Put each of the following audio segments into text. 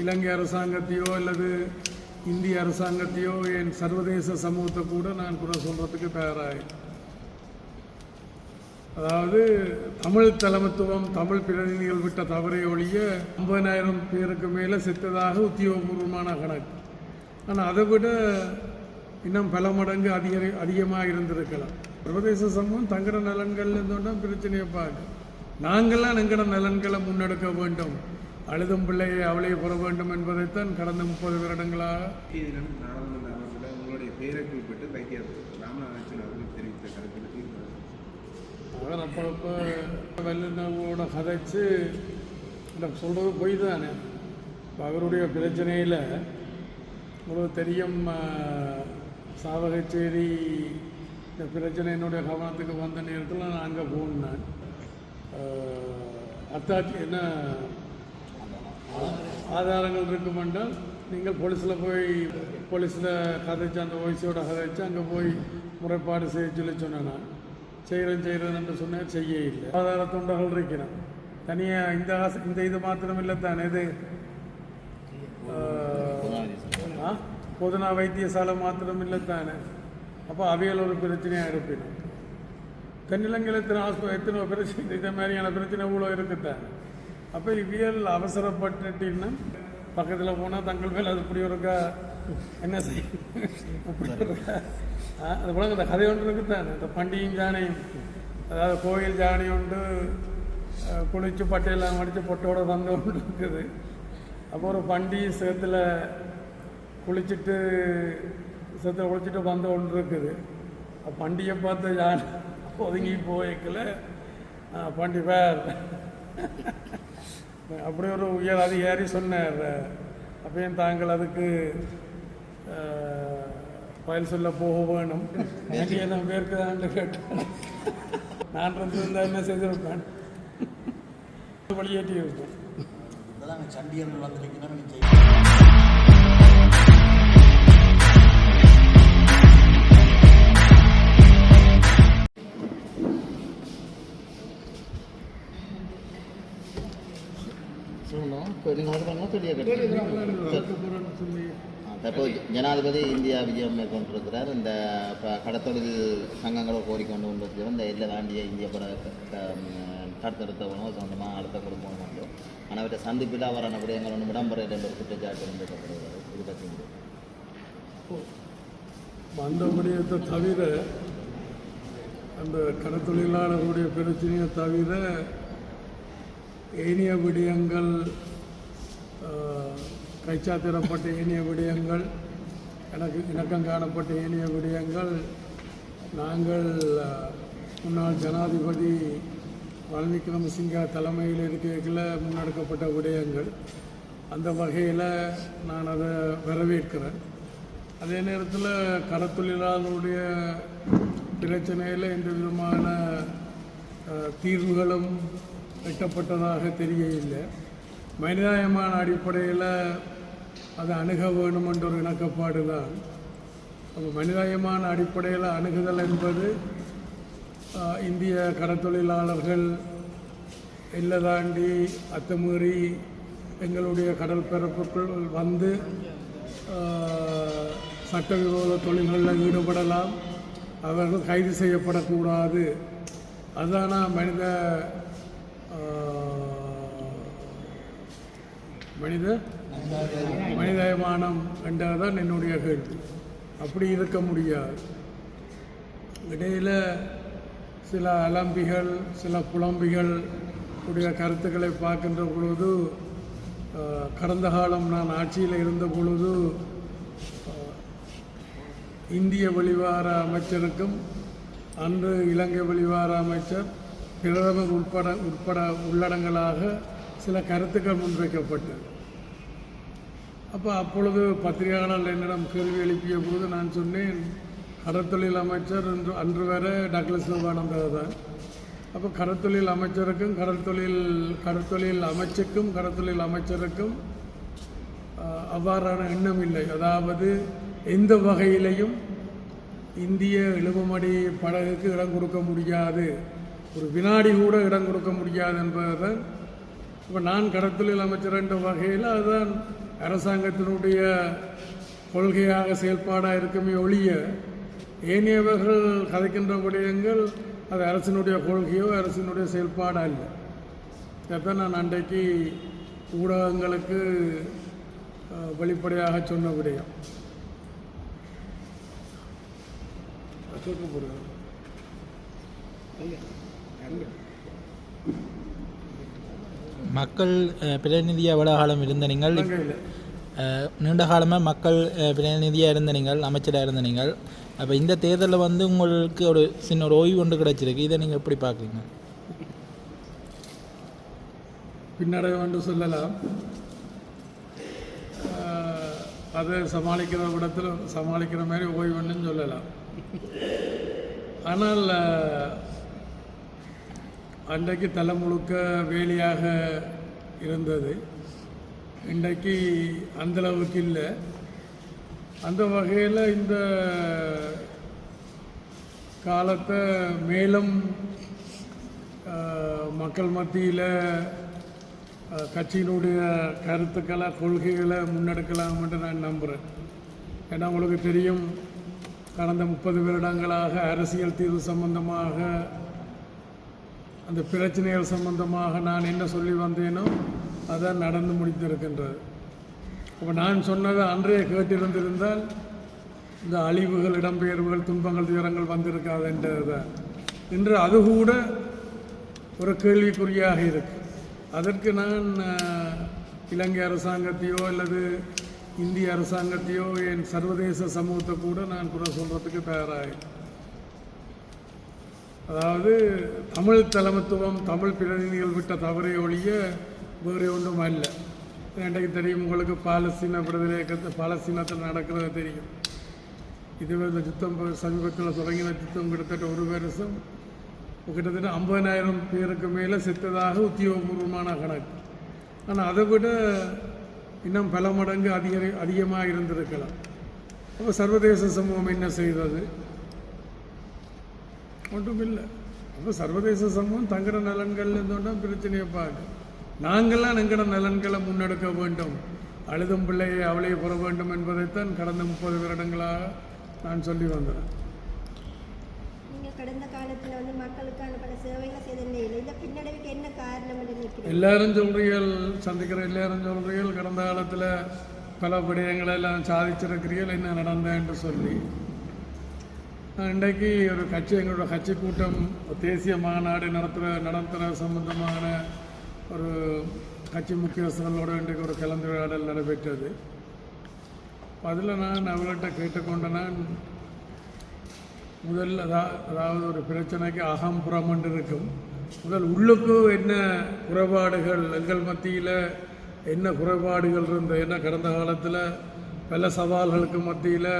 இலங்கை அரசாங்கத்தையோ அல்லது இந்திய அரசாங்கத்தையோ என் சர்வதேச சமூகத்தை கூட நான் குறை சொல்கிறதுக்கு தயாராக. அதாவது தமிழ் தலைமைத்துவம் தமிழ் பிரதிநிதிகள் விட்ட தவறை ஒழிய 50,000 பேருக்கு மேலே செத்ததாக உத்தியோகபூர்வமான கணக்கு. ஆனால் அதை விட இன்னும் பல மடங்கு அதிகமாக இருந்திருக்கலாம். சர்வதேச சமூகம் தங்கட நலன்கள் இருந்தோன்னா பிரச்சனையை பார்க்க, நாங்கள்லாம் எங்கட நலன்களை முன்னெடுக்க வேண்டும், அழுதும் பிள்ளையை அவளையை பெற வேண்டும் என்பதைத்தான் கடந்த 30 வருடங்களாக நாடாளுமன்ற அமைப்பில் உங்களுடைய பெயரை குறிப்பிட்டு தைக்கிய ராமநாதன் அவர்கள் தெரிவித்த கருத்துக்கு அவர் அப்பப்போ வல்லுநர்களோட கதைச்சு சொல்கிறது பொய் தானே. அவருடைய பிரச்சனையில் உங்களுக்கு தெரியும், சாவகச்சேரி இந்த பிரச்சனை என்னுடைய கவனத்துக்கு வந்த நேரத்தில் நான் அங்கே போனேன். அத்தாச்சி என்ன ஆதாரங்கள் இருக்குமென்றால் நீங்கள் போலீஸில் போய் போலீஸில் கதைச்சு அந்த ஓய்ஸோட கதைச்சு அங்கே போய் முறைப்பாடு செய்ய சொல்லி சொன்னேன். நான் செய்கிறேன் என்று சொன்னேன், செய்ய இல்லை. ஆதார தொண்டர்கள் இருக்கிறேன் தனியாக இந்த இது மாத்திரம் இல்லை தானே. இது பொதுநா வைத்தியசாலை மாத்திரம் இல்லை தானே. அப்போ அவையில் ஒரு பிரச்சனையாக இருப்பினும் தென்னிலங்கையில் எத்தனை பிரச்சனை இதே மாதிரியான பிரச்சனை இவ்வளோ இருக்குத்தானே. அப்போ இவியல் அவசரப்பட்டுட்டின்னா பக்கத்தில் போனால் தங்கள் மேலே அது இப்படி இருக்கா என்ன செய்ய இப்படி இருக்கா. அது போல இந்த கதை ஒன்று இருக்குத்தானே. இந்த பண்டிகையும் ஜானையும், அதாவது கோயில் ஜானை உண்டு குளித்து பட்டையெல்லாம் மடித்து பொட்டோட வந்த ஒன்று இருக்குது. அப்போ ஒரு பண்டிகை சேத்துல குளிச்சுட்டு வந்த ஒன்று இருக்குது. பண்டிகை பார்த்து யானை ஒதுங்கி போய்க்கல பண்டி பேர் அப்படி ஒரு உயர் அதிகாரி சொன்னார். அப்பயும் தாங்கள் அதுக்கு பயல் சொல்ல போக வேணும். எனக்கு என்ன பேருக்குதான்னு கேட்டேன். நான் இருந்தால் என்ன செய்திருப்பேன், வழியேற்றி இருப்பேன். சண்டியர்கள் வந்திருக்கணும். ஜனாதிபதி இந்தியா விஜயம் மேற்கொண்டிருக்கிறார். இந்த கடத்தொழில் சங்கங்களை கோரிக்கொண்டு கொண்டிருக்கிறது. இந்த எல்லை தாண்டிய இந்திய தடுத்தெடுத்த உணவு சொந்தமாக அடுத்த கொடுக்கணும் வேண்டும். ஆனால் அவற்றை சந்திப்பில் அவரான விடயங்கள் ஒன்று விடம்பரம் என்ற ஒரு குற்றச்சாட்டு முன்வைக்கப்படுகிறது. இது பற்றி வந்த விடயத்தை தவிர, அந்த கடத்தொழிலாளர்களுடைய பிரச்சனையை தவிர ஏனைய விடயங்கள், கைச்சாத்திரப்பட்ட ஏனைய விடயங்கள், இணக்கம் காணப்பட்ட ஏனைய விடயங்கள் நாங்கள் முன்னாள் ஜனாதிபதி ரணில் விக்ரமசிங்கே தலைமையில் இருக்கையில் முன்னெடுக்கப்பட்ட விடயங்கள். அந்த வகையில் நான் அதை வரவேற்கிறேன். அதே நேரத்தில் கடத்தொழிலாளர்களுடைய பிரச்சனையில் எந்த விதமான தீர்வுகளும் எட்டப்பட்டதாக தெரியவில்லை. மனிதாயமான அடிப்படையில் அதை அணுக வேணும் என்ற ஒரு இணக்கப்பாடு தான். அப்போ மனிதாயமான அடிப்படையில் அணுகுதல் என்பது இந்திய கடற்தொழிலாளர்கள் எல்லை தாண்டி அத்துமீறி எங்களுடைய கடல் பரப்புக்குள் வந்து சட்டவிரோத தொழில்களில் ஈடுபடலாம், அவர்கள் கைது செய்யப்படக்கூடாது. அதுதானா மனிதாயமானம் என்றதான் என்னுடைய கேள்வி. அப்படி இருக்க முடியாது. இடையில் சில அலம்பிகள், சில புலம்பிகள் உடைய கருத்துக்களை பார்க்கின்ற பொழுது, கடந்த காலம் நான் ஆட்சியில் இருந்த பொழுது இந்திய வெளிவார அமைச்சருக்கும் அன்று இலங்கை வெளிவார அமைச்சர் பிரதமர் உட்பட உள்ளடங்கலாக சில கருத்துக்கள் முன்வைக்கப்பட்டது. அப்பொழுது பத்திரிகையாளர்கள் என்னிடம் கேள்வி எழுப்பிய போது நான் சொன்னேன், கடற்தொழில் அமைச்சர் அன்று வரை டக்ளஸ் சிவானந்தர் தான். அப்போ கடற்தொழில் அமைச்சருக்கும் கடற்தொழில் அமைச்சருக்கும் அவ்வாறான எண்ணம் இல்லை. அதாவது எந்த வகையிலையும் இந்திய இழுவமடி படகுக்கு இடம் கொடுக்க முடியாது, ஒரு வினாடி கூட இடம் கொடுக்க முடியாது என்பதுதான். இப்போ நான் கடற்தொழில் அமைச்சர் என்ற வகையில் அதுதான் அரசாங்கத்தினுடைய கொள்கையாக செயல்பாடாக இருக்குமே ஒழிய ஏனையவர்கள் கதைக்கின்ற விடயங்கள் அது அரசினுடைய கொள்கையோ அரசினுடைய செயல்பாடோ இல்லை. இதைத்தான் நான் அன்றைக்கு ஊடகங்களுக்கு வெளிப்படையாக சொன்ன விடயம். மக்கள் பிரதிநிதியாக எவ்வளோ காலம் இருந்த நீங்கள், நீண்ட காலமாக மக்கள் பிரதிநிதியாக இருந்த நீங்கள், அமைச்சராக இருந்த நீங்கள், அப்போ இந்த தேர்தலில் வந்து உங்களுக்கு ஒரு சின்ன ஒரு ஓய்வு ஒன்று கிடைச்சிருக்கு. இதை நீங்கள் எப்படி பார்க்குறீங்க? பின்னடைவு என்று சொல்லலாம். அதை சமாளிக்கிற இடத்துல சமாளிக்கிற மாதிரி ஓய்வுன்னு சொல்லலாம். ஆனால் அன்றைக்கு தலை முழுக்க வேலையாக இருந்தது. இன்றைக்கு அந்தளவுக்கு இல்லை. அந்த வகையில் இந்த காலத்தை மேலும் மக்கள் மத்தியில் கட்சியினுடைய கருத்துக்களை கொள்கைகளை முன்னெடுக்கலாம் என்று நான் நம்புகிறேன். ஏன்னா உங்களுக்கு தெரியும், கடந்த 30 வருடங்களாக அரசியல் தீர்வு சம்பந்தமாக அந்த பிரச்சனைகள் சம்பந்தமாக நான் என்ன சொல்லி வந்தேனோ அதான் நடந்து முடித்திருக்கின்றது. அப்போ நான் சொன்னதை அன்றைய கேட்டிருந்திருந்தால் இந்த அழிவுகள், இடம்பெயர்வுகள், துன்பங்கள், துயரங்கள் வந்திருக்காது என்றது தான். இன்று அது கூட ஒரு கேள்விக்குறியாக இருக்கு. அதற்கு நான் இலங்கை அரசாங்கத்தையோ அல்லது இந்திய அரசாங்கத்தையோ என் சர்வதேச சமூகத்தை கூட நான் கூட சொல்கிறதுக்கு தயாராக. அதாவது தமிழ் தலைமைத்துவம், தமிழ் பிரதிநிதிகள் விட்ட தவறை ஒழிய வேறு ஒன்றும் அல்ல. இன்றைக்கு தெரியும் உங்களுக்கு, பாலஸ்தீன விடுதலை இயக்கத்தில் பாலஸ்தீனத்தில் நடக்கிறது தெரியும். இதுவே இந்த யுத்தம் சமீபத்தில் தொடங்கின யுத்தம் கிட்டத்தட்ட 1 வருஷம், கிட்டத்தட்ட 50,000 பேருக்கு மேலே செத்ததாக உத்தியோகபூர்வமான கணக்கு. ஆனால் அதை விட இன்னும் பல மடங்கு அதிகமாக இருந்திருக்கலாம். அப்போ சர்வதேச சமூகம் என்ன செய்தது? ஒன்றும் இல்லை. அப்போ சர்வதேச சமூகம் தங்கட நலன்கள் இருந்தோன்னா பிரச்சனையை பார்க்க, நாங்கள்லாம் எங்கட நலன்களை முன்னெடுக்க வேண்டும், அழுதும் பிள்ளையை அவளையை பெற வேண்டும் என்பதைத்தான் கடந்த 30 வருடங்களாக நான் சொல்லி வந்தேன். கடந்த காலத்தில் வந்து மக்களுக்கான பல சேவைகள் செய்த நிலையில் இந்த பின்னடைவுக்கு என்ன காரணம் என்று நினைக்கிறேன்? எல்லாரும் சொல்றீர்கள், சந்திக்கிற எல்லாரும் சொல்றீர்கள், கடந்த காலத்தில் பல விடயங்களை எல்லாம் சாதிச்சிருக்கிறீர்கள், என்ன நடந்தேன் என்று சொல்லி. இன்றைக்கு ஒரு கட்சி, எங்களோட கட்சி கூட்டம் தேசிய மாநாடு நடத்துகிற சம்பந்தமான ஒரு கட்சி முக்கியஸ்தர்களோடு இன்றைக்கு ஒரு கலந்துரையாடல் நடைபெற்றது. அதில் நான் அவர்கிட்ட கேட்டுக்கொண்ட, நான் முதல் அதாவது ஒரு பிரச்சனைக்கு அகம்புறம் என்று இருக்கும். முதல் உள்ளுக்கு என்ன குறைபாடுகள், எங்கள் மத்தியில் என்ன குறைபாடுகள் இருந்தது, என்ன கடந்த காலத்தில் பல சவால்களுக்கு மத்தியில்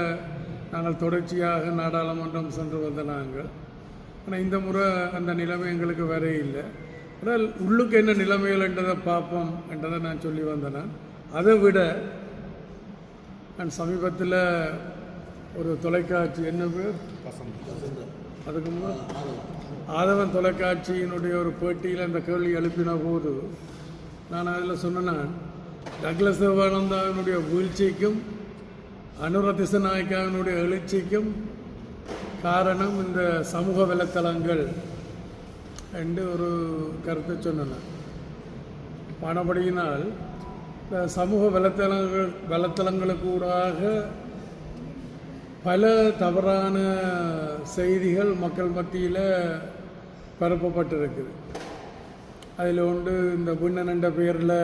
நாங்கள் தொடர்ச்சியாக நாடாளுமன்றம் சென்று வந்த நாங்கள். ஆனால் இந்த முறை அந்த நிலைமை எங்களுக்கு வர இல்லை. ஆனால் உள்ளுக்கு என்ன நிலைமைகள் என்றதை பார்ப்போம் என்றதை நான் சொல்லி வந்தேன். அதை விட நான் சமீபத்தில் ஒரு தொலைக்காட்சி, என்ன பேர், அதுக்கு முதல் ஆதவன் தொலைக்காட்சியினுடைய ஒரு பேட்டியில் அந்த கேள்வி எழுப்பின போது நான் அதில் சொன்னேன், டக்ளஸ் தேவானந்தாவினுடைய வீழ்ச்சிக்கும் அனுர திசநாயக்காவினுடைய எழுச்சிக்கும் காரணம் இந்த சமூக வலைத்தளங்கள் என்று ஒரு கருத்தை சொன்னேன். பணப்படியினால் இந்த சமூக வலைத்தளங்களுக்கு ஊடாக பல தவறான செய்திகள் மக்கள் மத்தியில் பரப்பப்பட்டிருக்குது. அதில் ஒன்று இந்த புண்ணன் என்ற பேரில்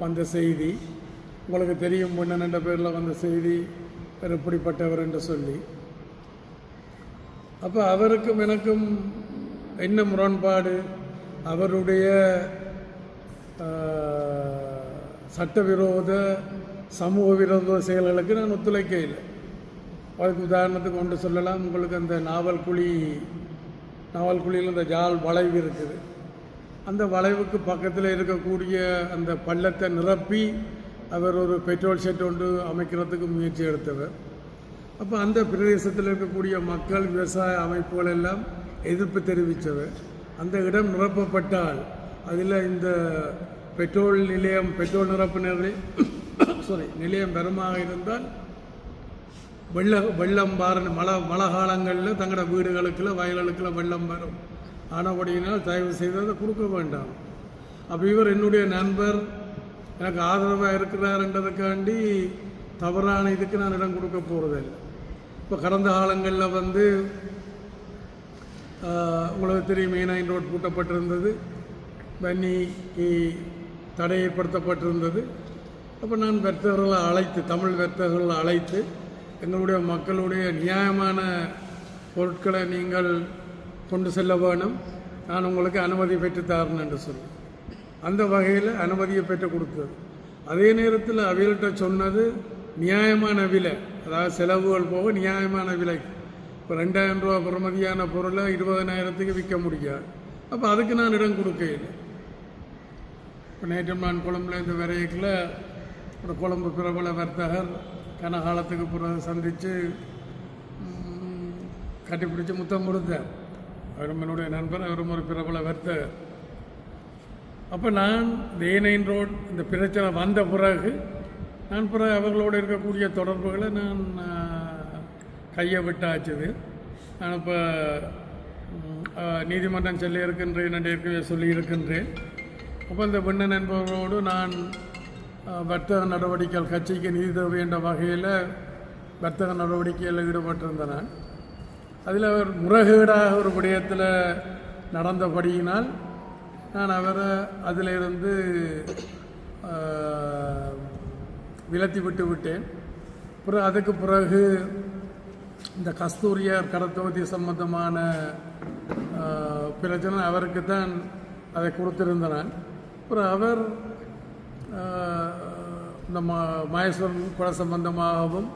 வந்த செய்தி. உங்களுக்கு தெரியும், புண்ணன் என்ற பேரில் வந்த செய்தி எப்படிப்பட்டவர் என்று சொல்லி. அப்போ அவருக்கும் எனக்கும் என்ன முரண்பாடு? அவருடைய சட்டவிரோத சமூக விரோத செயல்களுக்கு நான் ஒத்துழைக்க இல்லை. அதுக்கு உதாரணத்துக்கு ஒன்று சொல்லலாம். உங்களுக்கு அந்த நாவல்குழியில் அந்த ஜால் வளைவு இருக்குது. அந்த வளைவுக்கு பக்கத்தில் இருக்கக்கூடிய அந்த பள்ளத்தை நிரப்பி அவர் ஒரு பெட்ரோல் ஷெட் ஒன்று அமைக்கிறதுக்கு முயற்சி எடுத்தவர். அப்போ அந்த பிரதேசத்தில் இருக்கக்கூடிய மக்கள், விவசாய அமைப்புகள் எல்லாம் எதிர்ப்பு தெரிவித்தவர். அந்த இடம் நிரப்பப்பட்டால் அதில் இந்த பெட்ரோல் நிலையம், பெட்ரோல் நிரப்பு நிலையம் பெருமாக இருந்தால் வெள்ளம் பாருன்னு மழை காலங்களில் தங்களோட வீடுகளுக்குள்ள வயல்களுக்குள்ள வெள்ளம் வரும். ஆனபடியினால் தயவு செய்து அதை கொடுக்க வேண்டாம். அப்போ இவர் என்னுடைய நண்பர் எனக்கு ஆதரவாக இருக்கிறாருன்றதுக்காண்டி தவறான இதுக்கு நான் இடம் கொடுக்க போகிறதில்லை. இப்போ கடந்த காலங்களில் வந்து உங்களுக்கு தெரியும், மெயினாக ரோட் பூட்டப்பட்டிருந்தது, வன்னி தடை ஏற்படுத்தப்பட்டிருந்தது. அப்போ நான் வர்த்தகர்களை அழைத்து, தமிழ் வர்த்தகர்களை அழைத்து, எங்களுடைய மக்களுடைய நியாயமான பொருட்களை நீங்கள் கொண்டு செல்ல வேணும், நான் உங்களுக்கு அனுமதி பெற்று தரேன் என்று சொல்லி அந்த வகையில் அனுமதியை பெற்று கொடுத்தது. அதே நேரத்தில் அவைகள்கிட்ட சொன்னது நியாயமான விலை, அதாவது செலவுகள் போக நியாயமான விலை. இப்போ 2000 ரூபா பெறுமதியான பொருளை 20,000க்கு விற்க முடியாது. அப்போ அதுக்கு நான் இடம் கொடுக்கையில் இப்போ நேற்று நான் கொழும்புலேருந்து வரையில் ஒரு கொழும்பு பிரபல வர்த்தகர் கனகாலத்துக்கு பிறகு சந்தித்து கட்டிப்பிடிச்சு முத்தம் கொடுத்தார். அவரும் என்னுடைய நண்பர், அவரும் ஒரு பிரபல வர்த்தகர். அப்போ நான் இந்த A9 ரோட் இந்த பிரச்சனை வந்த பிறகு அவர்களோடு இருக்கக்கூடிய தொடர்புகளை நான் கையை விட்டாச்சுது. நான் இப்போ நீதிமன்றம் சொல்லி இருக்கின்றேன் என்று ஏற்கனவே சொல்லியிருக்கின்றேன். அப்போ இந்த விண்ணன் என்பவரோடு நான் வர்த்தக நடவடிக்கைகள், கட்சிக்கு நிதி தேவை என்ற வகையில் வர்த்தக நடவடிக்கையில் ஈடுபட்டிருந்தேன். நான் அதில் அவர் முறைகேடாக ஒரு விடயத்தில் நடந்தபடியினால் நான் அவரை அதிலிருந்து விலத்தி விட்டேன். பிறகு அதுக்கு பிறகு இந்த கஸ்தூரியார் கடத்தொகுதி சம்பந்தமான பிரச்சனை அவருக்கு தான் அதை கொடுத்திருந்தேன். அப்புறம் அவர் இந்த மகேஸ்வரன் கொலை சம்பந்தமாகவும்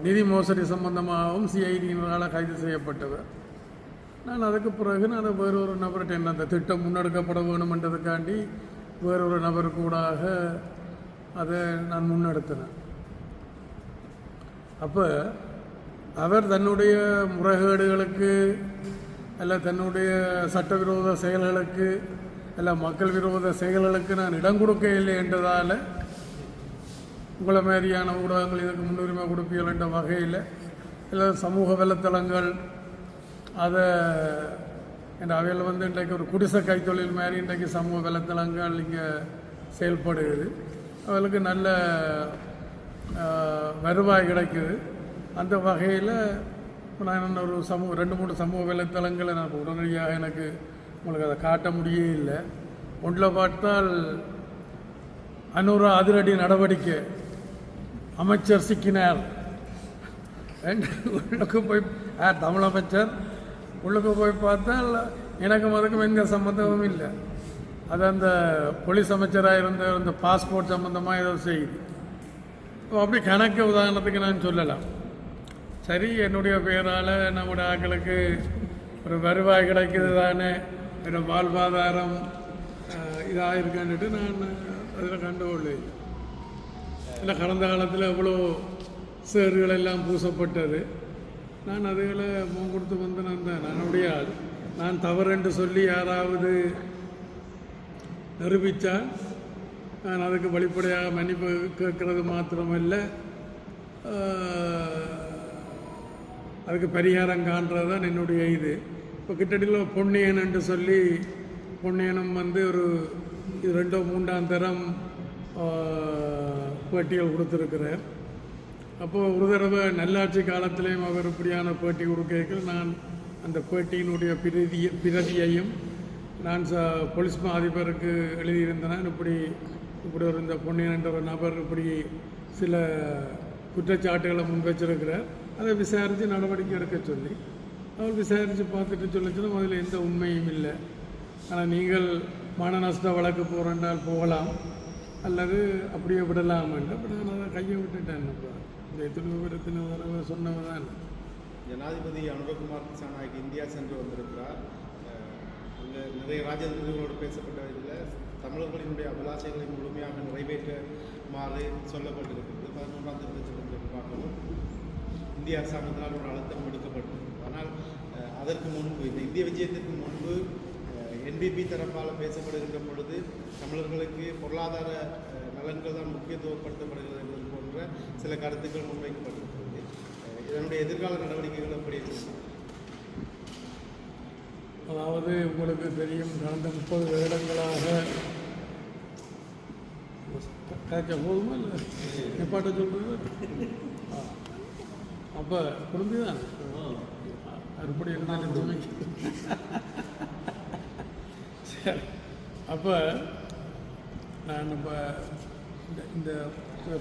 நிதி மோசடி சம்பந்தமாகவும் CID-யினால் கைது செய்யப்பட்டவர். நான் அதுக்கு பிறகு நான் வேறொரு நபர்கிட்ட என்ன அந்த திட்டம் முன்னெடுக்கப்பட வேணுமென்றதுக்காண்டி வேறொரு நபர் கூடாக அதை நான் முன்னெடுத்தேன். அப்போ அவர் தன்னுடைய முறைகேடுகளுக்கு அல்ல தன்னுடைய சட்டவிரோத செயல்களுக்கு அல்ல மக்கள் விரோத செயல்களுக்கு நான் இடம் கொடுக்க இல்லை என்றதால் உங்களை மாதிரியான ஊடகங்கள் இதுக்கு முன்னுரிமை கொடுப்பீர்கள் என்ற வகையில் இல்லை சமூக வலைத்தளங்கள் அதை என்ற அவையில் வந்து இன்றைக்கு ஒரு குடிசை கைத்தொழில் மாதிரி இன்றைக்கு சமூக வலைத்தளங்கள் இங்கே செயல்படுகிறது. அவர்களுக்கு நல்ல வருவாய் கிடைக்குது. அந்த வகையில் நான் ஒரு 2-3 சமூக வலைத்தளங்களை நான் உடனடியாக எனக்கு உங்களுக்கு அதை காட்ட முடியே இல்லை. ஒன்றில் பார்த்தால் அன்னூறு அதிரடி நடவடிக்கை, அமைச்சர் சிக்கினார், உள்ளுக்கு போய் தமிழ் அமைச்சர் உள்ளுக்கு போய் பார்த்தால் எனக்கும் அதுக்கும் எந்த சம்மந்தமும் இல்லை. அது அந்த போலீஸ் அமைச்சராக இருந்த அந்த பாஸ்போர்ட் சம்மந்தமாக ஏதோ செய்யுது. அப்படி கணக்கு உதாரணத்துக்கு நான் சொல்லலாம். சரி, என்னுடைய பெயரால் நம்முடைய ஆட்களுக்கு ஒரு வருவாய் கிடைக்குது தானே, என்னோட வாழ்வாதாரம் இதாக இருக்கான்ட்டு நான் அதில் கண்டுகொள்ள இல்லை. கடந்த காலத்தில் எவ்வளோ சேறுகள் எல்லாம் பூசப்பட்டது. நான் அதுகளை முன் கொடுத்து வந்து என்னுடைய நான் தவறென்று சொல்லி யாராவது நிரூபித்தால் நான் அதுக்கு வெளிப்படையாக மன்னிப்பு கேட்கறது மாத்திரமல்ல, அதுக்கு பரிகாரம் காண்றது தான் என்னுடைய இது. இப்போ கிட்டத்தட்ட பொன்னியன் என்று சொல்லி பொன்னியனும் வந்து ஒரு 2-3ஆம் தரம் பேட்டிகள் கொடுத்துருக்கிறார். அப்போது ஒரு தடவை நல்லாட்சி காலத்திலேயும் அவர் இப்படியான பேட்டி கொடுக்கைகள் நான் அந்த பேட்டியினுடைய பிரதியையும் நான் போலீஸ் மா அதிபருக்கு எழுதியிருந்தேன். இப்படி ஒரு இந்த பொன்னியன் என்ற ஒரு நபர் இப்படி சில குற்றச்சாட்டுகளை முன்வச்சிருக்கிறார், அதை விசாரித்து நடவடிக்கை எடுக்க சொல்லி அவர் விசாரித்து பார்த்துட்டு சொல்லிச்சுன்னா அதில் எந்த உண்மையும் இல்லை. ஆனால் நீங்கள் மான நஷ்ட வழக்கு போகிறேன்றால் போகலாம் அல்லது அப்படியே விடலாம் என்று. அப்போ நான் அதை கையை விட்டுட்டேன். இப்போ இந்த எத்தனை தடவை சொன்னவன் தான். ஜனாதிபதி அனுரகுமார் திசாநாயக் இந்தியா சென்று வந்திருக்கிறார். அங்கே நிறைய ராஜதந்திரிகளோடு பேசப்பட்ட இதில் தமிழர்களினுடைய அபிலாஷைகளை முழுமையாக நிறைவேற்றுமாறு சொல்லப்பட்டிருக்கிறது. 11ஆம் திருத்தத்திலிருந்து பார்க்கவும் இந்திய அரசாங்கத்தினால் ஒரு அழுத்தம் எடுக்கப்பட்டது. ஆனால் அதற்கு முன்பு, இந்த இந்திய விஜயத்திற்கு முன்பு NPP தரப்பால் பேசப்படுகின்ற பொழுது தமிழர்களுக்கு பொருளாதார நல நலன்கள் தான் முக்கியத்துவப்படுத்தப்படுகிறது என்பது போன்ற சில கருத்துக்கள் முன்வைக்கப்பட்டிருக்கிறது. இதனுடைய எதிர்கால நடவடிக்கைகள் எப்படி இருக்கு? அதாவது உங்களுக்கு தெரியும், கடந்த 30 வருடங்களாக காய்ச்ச போதுமா இல்லை நிப்பாட்ட சொல்றது அப்போ புரிஞ்சுதான் அறுபடி இருந்தாலும் துணைக்கு சரி. அப்போ நான் இப்போ இந்த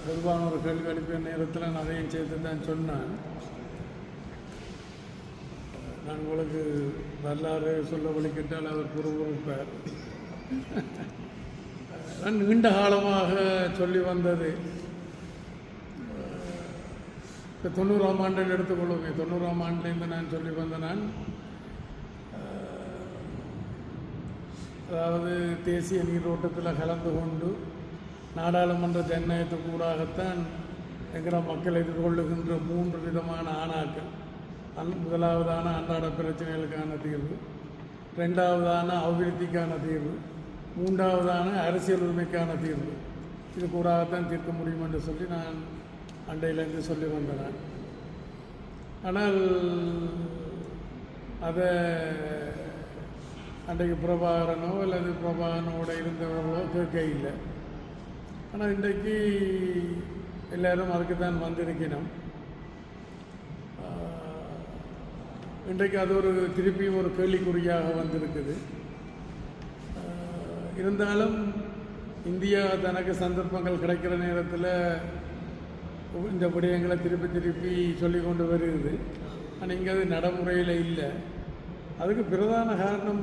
பொதுவான ஒரு கேள்வி அளிப்ப நேரத்தில் நான் அதையும் சேர்த்து தான் சொன்னேன். நான் உங்களுக்கு வரலாறு சொல்ல வழிக்கிட்டால் அவர் பொறுப்பார். நான் நீண்ட காலமாக சொல்லி வந்தது, இப்போ 90ஆம் ஆண்டில் எடுத்துக்கொள்ளுமே, 90ஆம் ஆண்டுலேருந்து நான் சொல்லி வந்த நான் அதாவது தேசிய நீரோட்டத்தில் கலந்து கொண்டு நாடாளுமன்ற ஜனநாயகத்துக்கு ஊடாகத்தான் எங்கள மக்கள் எதிர்கொள்ளுகின்ற 3 விதமான ஆணாக்கள். முதலாவதான அன்றாட பிரச்சனைகளுக்கான தீர்வு, 2ஆவதான அபிவிருத்திக்கான தீர்வு, 3ஆவதான அரசியல் உரிமைக்கான தீர்வு. இது கூடாகத்தான் தீர்க்க முடியும் என்று சொல்லி நான் அண்டையிலேருந்து சொல்லி வந்தேன். ஆனால் அதை அன்றைக்கு பிரபாகரனோ அல்லது பிரபாகரனோட இருந்தவர்களோ கேட்க இல்லை. ஆனால் இன்றைக்கு எல்லோரும் அதுக்கு தான் வந்திருக்கணும். இன்றைக்கு அது ஒரு திருப்பியும் ஒரு கேள்விக்குறியாக வந்திருக்குது. இருந்தாலும் இந்தியா தனக்கு சந்தர்ப்பங்கள் கிடைக்கிற நேரத்தில் இந்த விடயங்களை திருப்பி சொல்லி கொண்டு வருகிறது. ஆனால் இங்கே அது நடைமுறையில் இல்லை. அதுக்கு பிரதான காரணம்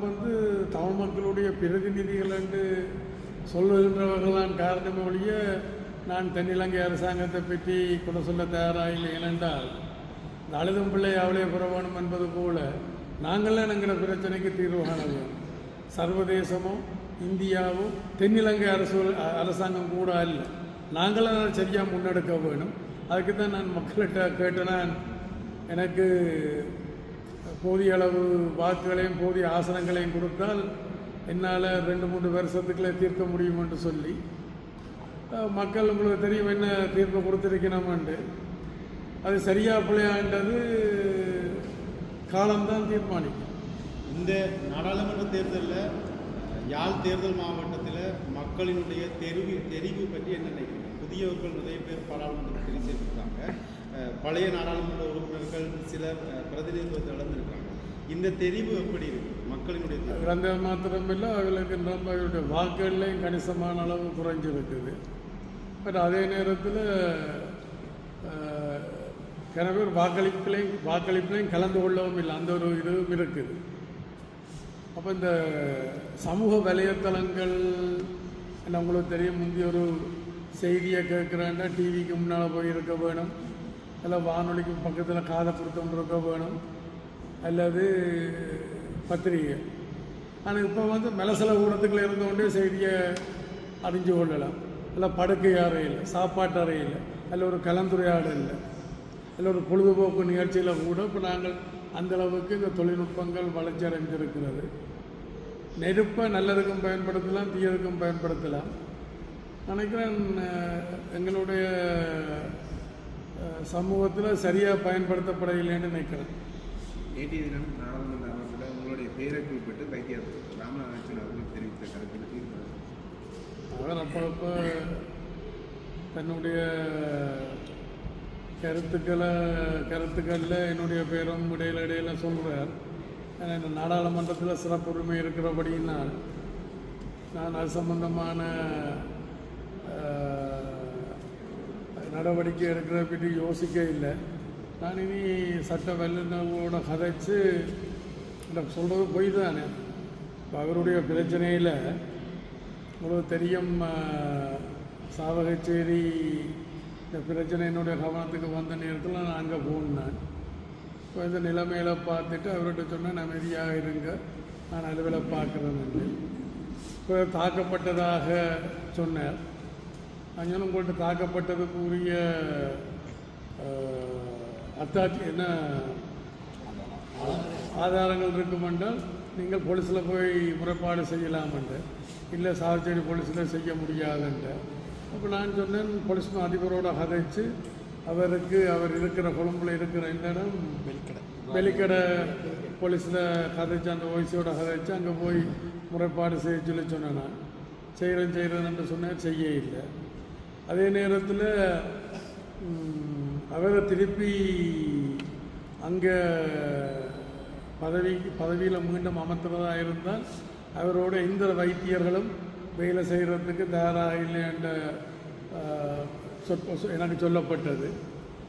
தமிழ் மக்களுடைய பிரதிநிதிகள் என்று சொல்லுகின்றவர்களான் காரணமே ஒழிய நான் தென்னிலங்கை அரசாங்கத்தை பற்றி கொண்டு சொல்ல தயாராக இல்லை. ஏனென்றால் இந்த அழுதும் பிள்ளை அவளே புறவேணும் என்பது போல நாங்கள்லாம் என்கிற பிரச்சனைக்கு தீர்வு காண வேணும். சர்வதேசமும் இந்தியாவும் தென்னிலங்கை அரசாங்கம் கூட இல்லை, நாங்களும் அதை சரியாக முன்னெடுக்க வேணும். அதுக்கு தான் நான் மக்கள்கிட்ட கேட்டேன், எனக்கு போதிய அளவு வாக்குகளையும் போதிய ஆசனங்களையும் கொடுத்தால் என்னால் 2-3 வருஷத்துக்குள்ளே தீர்க்க முடியும் என்று சொல்லி மக்கள் உங்களுக்கு தெரியும் என்ன தீர்ப்பு கொடுத்துருக்கணும்ண்டு. அது சரியாக பிள்ளையாண்டது காலம்தான் தீர்மானிக்கும். இந்த நாடாளுமன்ற தேர்தலில் யாழ் தேர்தல் மாவட்டத்தில் மக்களினுடைய தெரிவு பற்றி என்ன நினைக்கிறீங்க? புதியவர்கள் நிறைய பேர் பாராளுமன்றத்தில் சேர்த்துருக்காங்க, பழைய நாடாளுமன்ற உறுப்பினர்கள் சிலர் பிரதிநிதித்துவத்தை இழந்திருக்காங்க. இந்த தெரிவு எப்படி இருக்கு மக்களினுடைய? இழந்த மாத்திரமில்லை, அவர்களுக்கு அவர்களுடைய வாக்குகள்லையும் கணிசமான அளவு குறைஞ்சிருக்குது. பட் அதே நேரத்தில் சில பேர் வாக்களிப்புலையும் கலந்து கொள்ளவும் இல்லை, அந்த ஒரு இதுவும் இருக்குது. அப்போ இந்த சமூக வலைத்தளங்கள் என்ன உங்களுக்கு தெரியும், முந்தைய ஒரு செய்தியை கேட்குறாண்டா டிவிக்கு முன்னால் போய் இருக்க வேணும், இல்லை வானொலிக்கு பக்கத்தில் காதை கொடுத்து இருக்க வேணும், அல்லது பத்திரிகை. ஆனால் இப்போ மெலசல ஊடகத்துக்குள்ள இருந்தோண்டே செய்தியை அறிஞ்சு கொள்ளலாம். இல்லை படுக்கை அறையில், சாப்பாட்டு அறையில், அதில் ஒரு கலந்துரையாடல் இல்லை, இல்லை ஒரு பொழுதுபோக்கு நிகழ்ச்சியில் கூட இப்போ நாங்கள் அந்தளவுக்கு இந்த தொழில்நுட்பங்கள் வளர்ச்சி அடைந்திருக்கிறது. நெருப்பை நல்லதுக்கும் பயன்படுத்தலாம், தீயதுக்கும் பயன்படுத்தலாம். நினைக்கிறேன் எங்களுடைய சமூகத்தில் சரியாக பயன்படுத்தப்படவில்லைன்னு நினைக்கிறேன். நேற்றைய தினம் நாடாளுமன்ற அமைப்பில் உங்களுடைய பெயரை குறிப்பிட்டு வைத்தியர் ராமநாதன் அவர்கள் தெரிவித்த கருத்துக்கு அவர் அப்பப்போ தன்னுடைய கருத்துக்களில் என்னுடைய பேரும் இடையில சொல்கிறார். ஏன்னா இந்த நாடாளுமன்றத்தில் சிறப்பு உரிமை இருக்கிறபடியினால் நான் அது சம்பந்தமான நடவடிக்கை எடுக்கிற பற்றி யோசிக்க இல்லை. நான் இனி சட்ட வல்லுநர்களோட கதைச்சு சொல்கிறது பொய் தானே. இப்போ அவருடைய பிரச்சனையில் உங்களுக்கு தெரியும், சாவகச்சேரி இந்த பிரச்சனை என்னுடைய கவனத்துக்கு வந்த நேரத்தில் நான் அங்கே போனேன். இப்போ இந்த நிலைமையில் பார்த்துட்டு அவர்கிட்ட சொன்னேன், அமைதியாக இருங்க, நான் அலுவலை பார்க்குறேன்னு. இப்போ தாக்கப்பட்டதாக சொன்னார். அங்கே உங்கள்கிட்ட தாக்கப்பட்டதுக்கு உரிய அத்தாட்சி என்ன ஆதாரங்கள் இருக்குமென்றால் நீங்கள் போலீஸில் போய் முறைப்பாடு செய்யலாமென்று. இல்லை சாவச்சேரி போலீஸில் செய்ய முடியாதுன்ற. அப்போ நான் சொன்னேன் போலீஸ் அதிபரோட கதைச்சு அவருக்கு அவர் இருக்கிற கொழும்புல இருக்கிற இந்த இடம் வெளிக்கடை போலீஸில் கதைச்சு அந்த ஓய்ஸோட கதைச்சு அங்கே போய் முறைப்பாடு செய்ய சொன்னேன். நான் செய்கிறேன்னு சொன்னேன், செய்ய இல்லை. அதே நேரத்தில் அவரை திருப்பி அங்கே பதவியில் மீண்டும் அமர்த்துறதா இருந்தால் அவரோட எந்த வைத்தியர்களும் வேலை செய்கிறதுக்கு தயாராக இல்லை என்ற எனக்கு சொல்லப்பட்டது.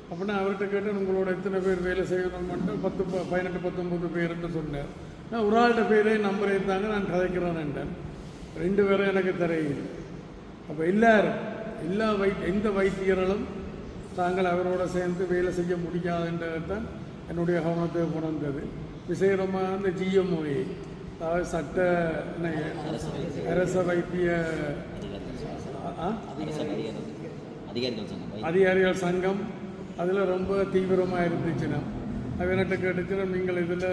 அப்படின்னா அவர்கிட்ட கேட்டேன், உங்களோட எத்தனை பேர் வேலை செய்யணும் மட்டும் 18 19 பேருன்னு சொன்னேன். நான் ஒரு ஆள்கிட்ட பேரே நம்பர் இருந்தாங்க, நான் கதைக்கிறேன் என்றேன். 2 பேரும் எனக்கு தெரியல. அப்போ எல்லாரும் எந்த வைத்தியர்களும் தாங்கள் அவரோட சேர்ந்து வேலை செய்ய முடியாதுன்றது தான் என்னுடைய கவனத்தை கொண்டது. விசேடமாக அந்த GMOA, அதாவது சட்ட அரச வைத்திய அதிகாரிகள் சங்கம் அதில் ரொம்ப தீவிரமாக இருந்துச்சுன்னா அவன்கிட்ட கேட்டுச்சுன்னா நீங்கள் இதில்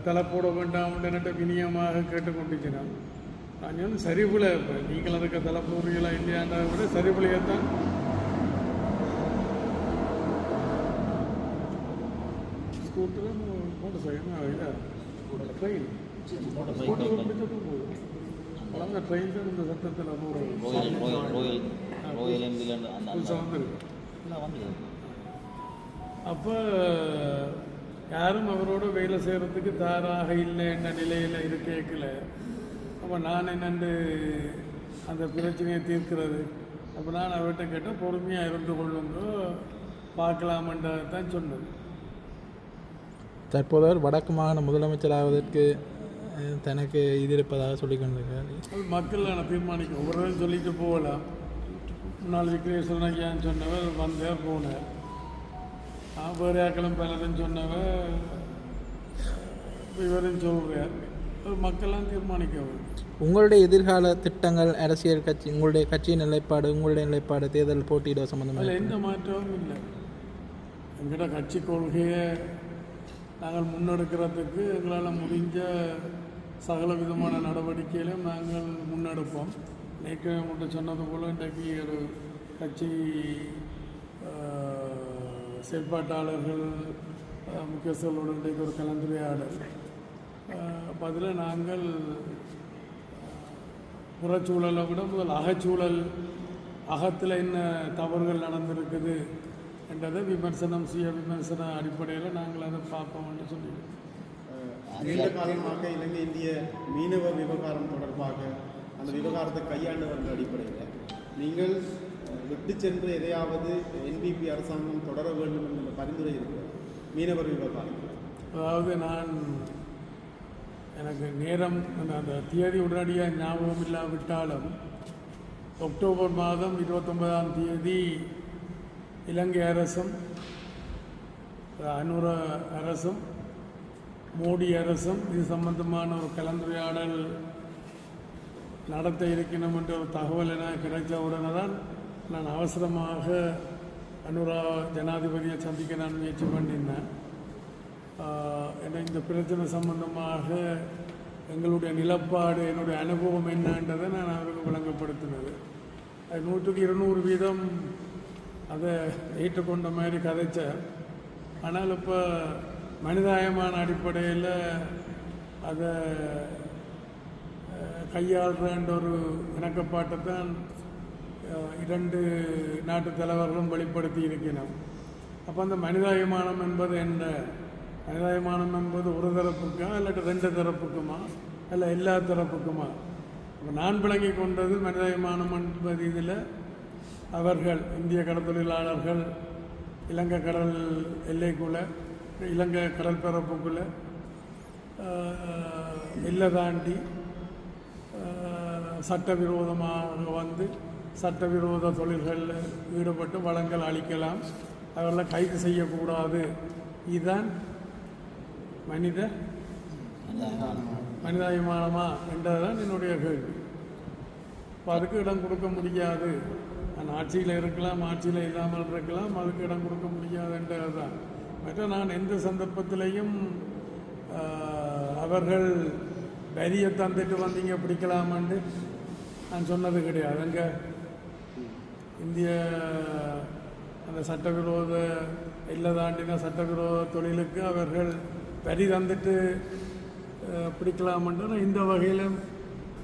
தலை போட வேண்டாம் என்கிட்ட வினியமாக கேட்டுக்கொண்டுச்சுன்னா நான் வந்து சரிபுல இப்போ நீங்கள் அதுக்கு தலை போடுறீங்களா இல்லையான்றதை விட சரிபுலையத்தான் ஸ்கூட்டரும் மோட்டர் சைக்கிள் இல்லை ட்ரெயின் அந்த ட்ரெயின் தான் இந்த சட்டத்தில் அப்போ யாரும் அவரோட வேலை செய்கிறதுக்கு தயாராக இல்லை என்ற நிலையில் இருக்கல. அப்போ நான் என்னென்று அந்த பிரச்சனையை தீர்க்கிறது. அப்போ நான் அவர்கிட்ட கேட்டால் பொறுமையாக இருந்து கொள்ளுங்க பார்க்கலாமன்றதான் சொன்னது. தற்போது அவர் வடக்கு மாகாண முதலமைச்சராவதற்கு தனக்கு இது இருப்பதாக சொல்லிக் கொண்டிருக்காரு. அது மக்கள் நான் தீர்மானிக்கும். ஒவ்வொருவரும் சொல்லிட்டு போகலாம். முன்னாள் விக்ரேஸ்வரன் ஐயான்னு சொன்னவர் வந்தார் போனார். வேறு ஆக்களும் பலரும் சொன்னவர் இவரும் சொல்கிறார். மக்கள்லாம் தீர்மானிக்க. உங்களுடைய எதிர்கால திட்டங்கள், அரசியல் கட்சி, உங்களுடைய கட்சியின் நிலைப்பாடு தேர்தல் போட்டியிட சம்பந்தமாக அதில் எந்த மாற்றமும் இல்லை. எங்கள்கிட்ட கட்சி கொள்கையை நாங்கள் முன்னெடுக்கிறதுக்கு எங்களால் முடிஞ்ச சகல விதமான நடவடிக்கைகளையும் நாங்கள் முன்னெடுப்போம். நேற்று மட்டும் சொன்னது போல் இன்றைக்கு ஒரு கட்சி செயற்பாட்டாளர்கள் முக்கியஸ்தர்களோடு இன்றைக்கு ஒரு கலந்துரையாடல். அப்போ அதில் நாங்கள் புறச்சூழலை விட முதல் அகச்சூழல், அகத்தில் என்ன தவறுகள் நடந்திருக்குது என்றதை விமர்சன அடிப்படையில் நாங்கள் அதை பார்ப்போம்னு சொல்லிடுவோம். நீண்ட காலமாக இலங்கை இந்திய மீனவ விவகாரம் தொடர்பாக அந்த விவகாரத்தை கையாண்டவர்கள் அடிப்படையில் நீங்கள் விட்டு சென்று எதையாவது NPP அரசாங்கம் தொடர வேண்டும் என்ற பரிந்துரை இருக்கிறது மீனவர் விவகாரம். அதாவது எனக்கு நேரம் அந்த தேதி உடனடியாக ஞாபகம் இல்லாவிட்டாலும் அக்டோபர் மாதம் 29ஆம் தேதி இலங்கை அரசும் அனுர அரசும் மோடி அரசும் இது சம்பந்தமான ஒரு கலந்துரையாடல் நடத்த இருக்கணும் என்ற ஒரு தகவல் என கிடைத்த உடனே தான் நான் அவசரமாக அனுரா ஜனாதிபதியை சந்திக்க நான் முயற்சி பண்ணியிருந்தேன். இந்த பிரச்சனை சம்பந்தமாக எங்களுடைய நிலப்பாடு, என்னுடைய அனுபவம் என்னன்றதை நான் அவருக்கு விளங்கப்படுத்தினது. 100க்கு 200% அதை ஏற்றுக்கொண்ட மாதிரி கதைச்சார். ஆனால் இப்போ மனிதாயமான அடிப்படையில் அதை கையாளுறன்ற ஒரு இணக்கப்பாட்டை தான் 2 நாட்டு தலைவர்களும் வெளிப்படுத்தி இருக்கணும். அப்போ அந்த மனிதாயமானம் என்பது என்ன? மனிதாயமானம் என்பது ஒரு தரப்புக்கா இல்லாட்டி 2 தரப்புக்குமா இல்லை எல்லா தரப்புக்குமா? இப்போ நான் விளங்கி கொண்டது மனிதாயமானம் என்பது இதில் அவர்கள் இந்திய கடற்தொழிலாளர்கள் இலங்கை கடல் எல்லைக்குள்ளே, இலங்கை கடல் பரப்புக்குள்ளே எல்லை தாண்டி சட்டவிரோதமாக வந்து சட்டவிரோத தொழில்களில் ஈடுபட்டு வளங்கள் அளிக்கலாம், அவர்களை கைது செய்யக்கூடாது. இதுதான் மனிதாபிமானமா என்றதுதான் என்னுடைய கேள்வி. இப்போ அதுக்கு இடம் கொடுக்க முடியாது. நான் ஆட்சியில் இருக்கலாம், ஆட்சியில் இல்லாமல் இருக்கலாம், அதுக்கு இடம் கொடுக்க முடியாது என்றது தான். மற்ற நான் எந்த சந்தர்ப்பத்திலையும் அவர்கள் வரியை தந்துட்டு வந்தீங்க பிடிக்கலாமான்னு நான் சொன்னது கிடையாது. அங்கே இந்திய அந்த சட்டவிரோத இல்லை தாண்டின சட்டவிரோத தொழிலுக்கு அவர்கள் வரி தந்துட்டு பிடிக்கலாம்ன்ற இந்த வகையில்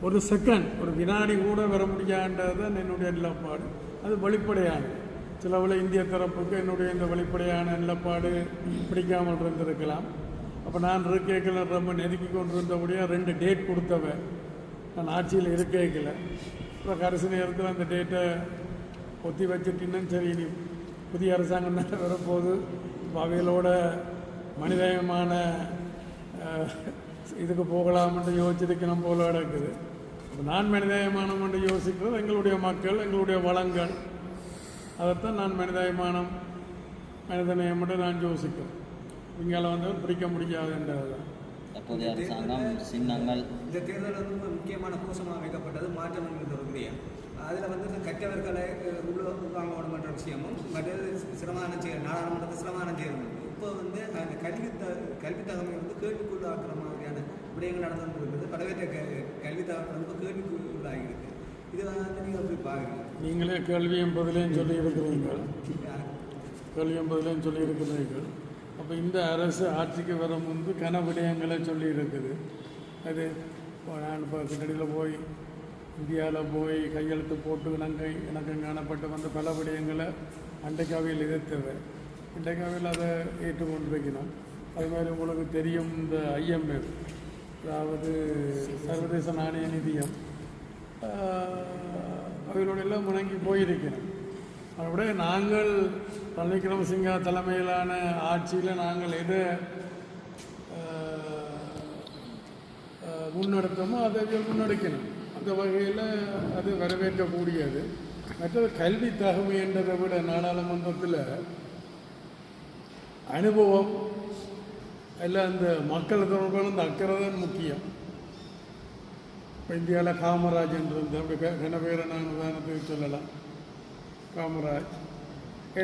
ஒரு செகண்ட் ஒரு வினாடி கூட வர முடியாதுன்றது தான் என்னுடைய நிலப்பாடு. அது வெளிப்படையான சிலவில் இந்திய தரப்புக்கு என்னுடைய இந்த வெளிப்படையான நிலப்பாடு பிடிக்காமல் இருந்திருக்கலாம். அப்போ நான் இருக்கையில் ரொம்ப நெருக்கி கொண்டு இருந்தபடியாக 2 டேட் கொடுத்தவன் நான் ஆட்சியில் இருக்கையில். அப்புறம் கடைசி நேரத்தில் அந்த டேட்டை ஒத்தி வச்சுட்டின்னு சரி இனி புதிய அரசாங்கம் தான் வரப்போகுது, அவைகளோட மனிதமான இதுக்கு போகலாம்னு யோசிச்சிருக்கணும் போல கிடக்குது. நான் மனிதாயமானம் என்று யோசிக்கிறது எங்களுடைய மக்கள் எங்களுடைய வளங்கள், அதைத்தான் நான் மனிதநேயம் என்று நான் யோசிக்கிறேன். இங்கால வந்து பிடிக்க முடியாது என்றது தற்போதைய அரசாங்கம் சின்னங்கள் இந்த தேர்தல் வந்து முக்கியமான கோஷமாக வைக்கப்பட்டது மாற்றம் என்கிற ஒரு விடயம். அதில் வந்து கற்றவர்களை உள்வாங்கணும் என்ற விஷயமும் மற்றது சிரமதானம் நாடாளுமன்றத்தை சிரமதானம் செய்யணும். இப்போ வந்து அந்த கல்வித்தகமை வந்து கேள்விக்குள்ளாக்குற மாதிரியான விடயங்கள் நடந்து கொண்டிருக்கிறது. படவேற்ற கல்வித்தகமை வந்து கேள்விக்குள்ளாகிருக்கு. இது வந்து நீங்கள் எப்படி பார்க்குறீங்க? நீங்களே கேள்வியும் பதிலையும் சொல்லியிருக்கிறீர்கள். அப்போ இந்த அரசு ஆட்சிக்கு வர முன்பு கன விடயங்களை சொல்லியிருக்குது. அது நான் இப்போ கிட்டடியில் போய் இந்தியாவில் போய் கையெழுத்து போட்டு இணக்கம் காணப்பட்டு வந்த பல விடயங்களை அண்டைக்காவையில் எதிர்த்தவை. இன்றைக்காவில் அதை ஏற்றுக்கொண்டிருக்கணும். அது மாதிரி உங்களுக்கு தெரியும் இந்த IMF, அதாவது சர்வதேச நாணய நிதியம், அவர்களோட எல்லாம் முணங்கி போயிருக்கிறோம். அதோட நாங்கள் ரணில் விக்ரமசிங்க தலைமையிலான ஆட்சியில் நாங்கள் எதை முன்னெடுத்தோமோ அதை முன்னெடுக்கணும். அந்த வகையில் அது வரவேற்கக்கூடியது. மற்றது கல்வி தகமை என்றதை விட நாடாளுமன்றத்தில் அனுபவம் எல்லாம் இந்த மக்கள் தொடர்பான இந்த அக்கறை தான் முக்கியம். இப்போ இந்தியாவில் காமராஜ் என்று இருந்த அப்படி கன பேரை நான் உதாரணத்துக்கு சொல்லலாம். காமராஜ்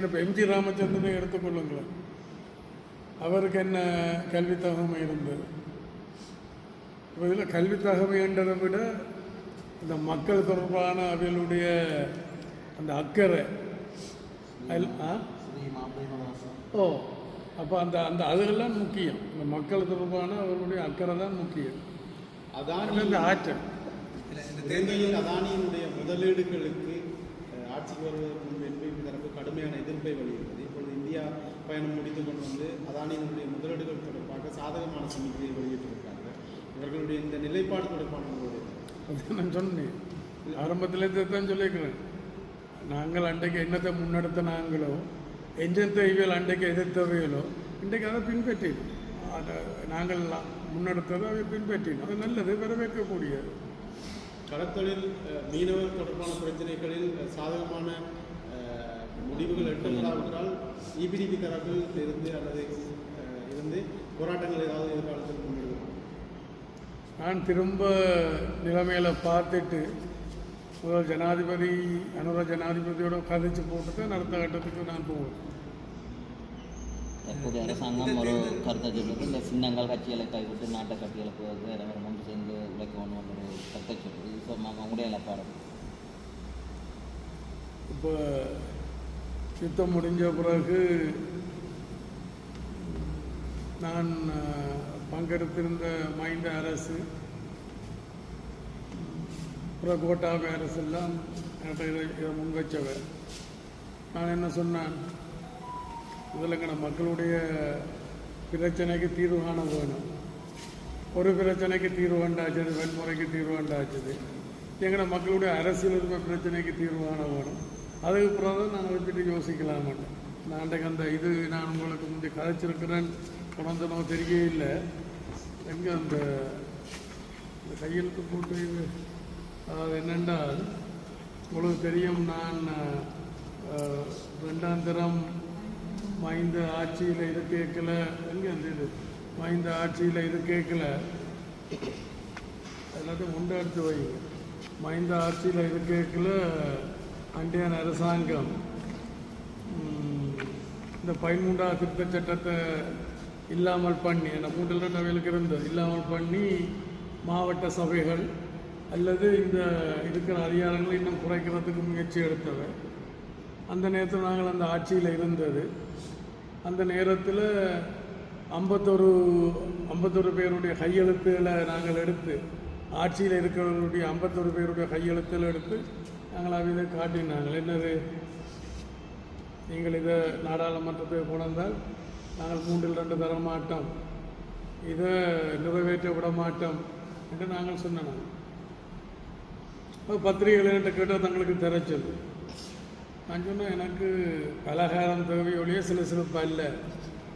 இப்போ MG ராமச்சந்திரனை எடுத்துக்கொள்ளுங்களேன். அவருக்கு என்ன கல்வி தகமை இருந்தது? இப்போ இதில் கல்வி தகமை என்றதை விட இந்த மக்கள் தொடர்பான அவர்களுடைய அந்த அக்கறை அப்போ அந்த அந்த அதெல்லாம் முக்கியம். இந்த மக்கள் தொடர்பான அவர்களுடைய அக்கறை தான் முக்கியம். அதான் இந்த ஆற்றல் தேர்தலில் அதானியினுடைய முதலீடுகளுக்கு ஆட்சிக்கு வருவதற்கு முன்பு NPP தரப்பு கடுமையான எதிர்ப்பை வெளியிட்டது. இப்பொழுது இந்தியா பயணம் முடித்து கொண்டு வந்து அதானியினுடைய முதலீடுகள் தொடர்பாக சாதகமான சமிக்கையை வெளியிட்டிருக்காங்க. இவர்களுடைய இந்த நிலைப்பாடு தொடர்பான நான் சொன்னேன் ஆரம்பத்திலேருந்து தான் சொல்லியிருக்கிறேன். நாங்கள் அன்றைக்கு என்னத்தை முன்னெடுத்த நாங்களோ எஞ்சத்தை இவியல் அன்றைக்கு எதிர்த்தவைகளோ இன்றைக்கு அதை பின்பற்றினோம். அதை நாங்கள் முன்னெடுத்ததை அவை பின்பற்றினோம். அது நல்லது, வரவேற்கக்கூடியது. கடற்தொழில் மீனவர் தொடர்பான பிரச்சனைகளில் சாதகமான முடிவுகள் எட்டப்படாவிட்டால் EPDP தரப்பில் இருந்து போராட்டங்கள் ஏதாவது எதிர்காலத்தில் முன்னெடுக்கலாம். நான் திரும்ப நிலைமையில் பார்த்துட்டு முதல் ஜனாதிபதி அனுர ஜனாதிபதியோட கதைச்சு போட்டுட்டு அடுத்த கட்டத்துக்கு நான் போவேன். தற்போதைய அரசாங்கம் ஒரு கருத்தை சொல்லுது, இந்த சின்னங்கள் கட்சிகளை கைவிட்டு நாட்டை கட்சிகளை போவது எல்லாரும் ஒன்று சேர்ந்து உழைக்கணும் ஒரு கருத்தை சொல்லுது. இது சொன்னாங்க உங்களுடைய இலப்பாடு. இப்போ யுத்தம் முடிஞ்ச பிறகு நான் பங்கெடுத்திருந்த மைந்த அரசு அப்புறம் கோட்டாபி அரசெல்லாம் இதை முன்வைச்சவர். நான் என்ன சொன்னேன், முதல்ல மக்களுடைய பிரச்சனைக்கு தீர்வு காண வேணும். ஒரு பிரச்சனைக்கு தீர்வு கண்டாச்சது, வன்முறைக்கு தீர்வு கண்டாச்சது. எங்களோட மக்களுடைய அரசியல் பிரச்சனைக்கு தீர்வு காண வேணும். அதுக்கு பிறகு நான் அதை பற்றி யோசிக்கலாம் மாட்டேன். நான் அன்றைக்கு அந்த இது நான் உங்களுக்கு முந்தைய கதைச்சிருக்கிறேன் கொண்டனோ தெரிய இல்லை. எங்கே அந்த கையெழுத்து போட்டு அதாவது என்னென்றால் உங்களுக்கு தெரியும், நான் 2ஆம் தரம் மைந்த ஆட்சியில் இது கேட்கல. எங்கே அந்த இது மைந்த ஆட்சியில் இது கேட்கல, எல்லாத்தையும் உண்டு எடுத்து வை. மைந்த ஆட்சியில் இது கேட்கல. அண்டையான அரசாங்கம் இந்த 13ஆம் திருத்தச் சட்டத்தை இல்லாமல் பண்ணி, அந்த 3 அவைகளுக்கு இருந்தது இல்லாமல் பண்ணி மாவட்ட சபைகள் அல்லது இந்த இருக்கிற அதிகாரங்களை இன்னும் குறைக்கிறதுக்கு முயற்சி எடுத்தவர். அந்த நேரத்தில் நாங்கள் அந்த ஆட்சியில் இருந்தது. அந்த நேரத்தில் 51 பேருடைய கையெழுத்துகளை நாங்கள் எடுத்து, ஆட்சியில் இருக்கிறவர்களுடைய 51 பேருடைய கையெழுத்துகளை எடுத்து நாங்கள் அவையில காட்டினாங்கள். என்னது, நீங்கள் இதை நாடாளுமன்றத்துக்கு கொண்டால் நாங்கள் 3/2 தர மாட்டோம், இதை நிறைவேற்ற விட மாட்டோம் என்று நாங்கள் சொன்னோம். பத்திரிகைகள் என்கிட்ட கேட்டால் தங்களுக்கு தெரிச்சது. நான் சொன்னேன், எனக்கு பலகாரம் தேவையோடையே சில அல்ல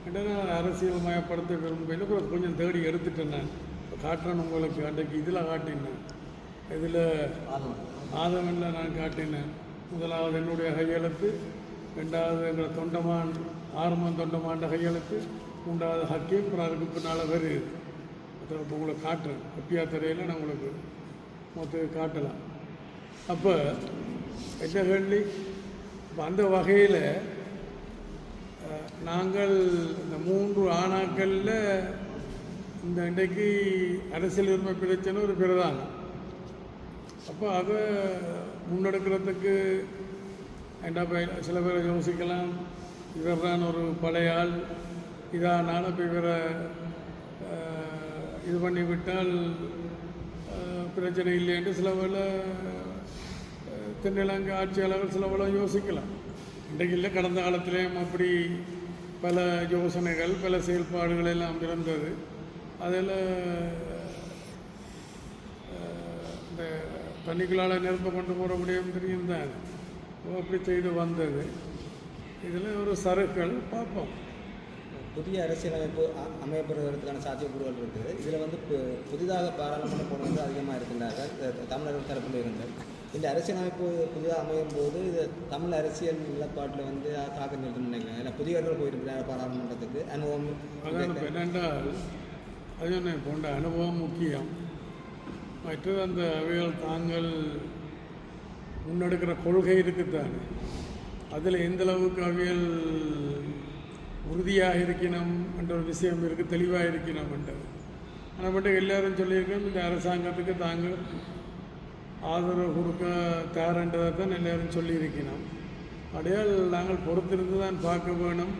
என்று நான் அரசியல் மயப்படுத்த விரும்பல. அப்புறம் கொஞ்சம் தேடி எடுத்துட்டேன். நான் காட்டுறேன் உங்களுக்கு. அன்றைக்கு இதில் காட்டினேன், இதில் ஆதவனில் நான் காட்டினேன். முதலாவது என்னுடைய கையெழுத்து, 2வது எங்கள் தொண்டமான் ஆறுமன் தொண்டமாண்ட கையெழுத்து, 3வது ஹக்கீம், அப்புறம் அதுக்கு பின்னால் வருது. இப்போ உங்களுக்கு காட்டுறேன். கப்பியா திரையில் நான் உங்களுக்கு மொத்தம் காட்டலாம். அப்போ என்ன கேள்வி, இப்போ அந்த வகையில் நாங்கள் இந்த 3 ஆணாக்களில் இந்த இன்றைக்கு அரசியல் உரிமை பிரச்சனை ஒரு பிரதானம். அப்போ அதை முன்னெடுக்கிறதுக்கு சில பேரை யோசிக்கலாம், இவர் தான் ஒரு பழைய ஆள், இதானால் இப்போ இவரை இது பண்ணிவிட்டால் பிரச்சனை இல்லை என்று சில வேளை தென்னிலங்கை ஆட்சியாளர்கள் சில வேளை யோசிக்கலாம். இன்றைக்கு இல்லை, கடந்த காலத்திலேயும் அப்படி பல யோசனைகள் பல செயல்பாடுகள் எல்லாம் இருந்தது. அதில் இந்த தண்ணிக்குள்ளால் நெருப்பை கொண்டு போட முடியும் தெரியும் தான், அப்படி செய்து வந்தது. இதில் ஒரு சறுக்கள் பார்ப்போம். புதிய அரசியலமைப்பு அமையப்படுவதற்கான சாத்தியக்கூறுகள் இருக்குது. இதில் வந்து புதிதாக பாராளுமன்ற போனது அதிகமாக இருக்கின்றார்கள் தமிழர்கள் தரப்பில் இருந்தால். இந்த அரசியலமைப்பு புதிதாக அமையும் போது இது தமிழ் அரசியல் நிலப்பாட்டில் வந்து தாக்கம் இருக்குன்னு நினைக்கிறேன். ஏன்னா புதியவர்கள் போயிருக்கிறார் பாராளுமன்றத்துக்கு. அனுபவம் என்னென்றால் அது போன்ற அனுபவம் முக்கியம். மற்றது அந்த அவைகள் தாங்கள் முன்னெடுக்கிற கொள்கை இருக்குத்தானே, அதில் எந்தளவுக்கு அவைகள் உறுதியாக இருக்கணும் என்ற ஒரு விஷயம் இருக்குது, தெளிவாக இருக்கணும் என்றது. ஆனால் மட்டும் எல்லோரும் சொல்லியிருக்கோம், இந்த அரசாங்கத்துக்கு தாங்கள் ஆதரவு கொடுக்க தயார்ன்றதை தான் எல்லோரும் சொல்லியிருக்கணும். அடையால் நாங்கள் பொறுத்திருந்து தான் பார்க்க வேணும்,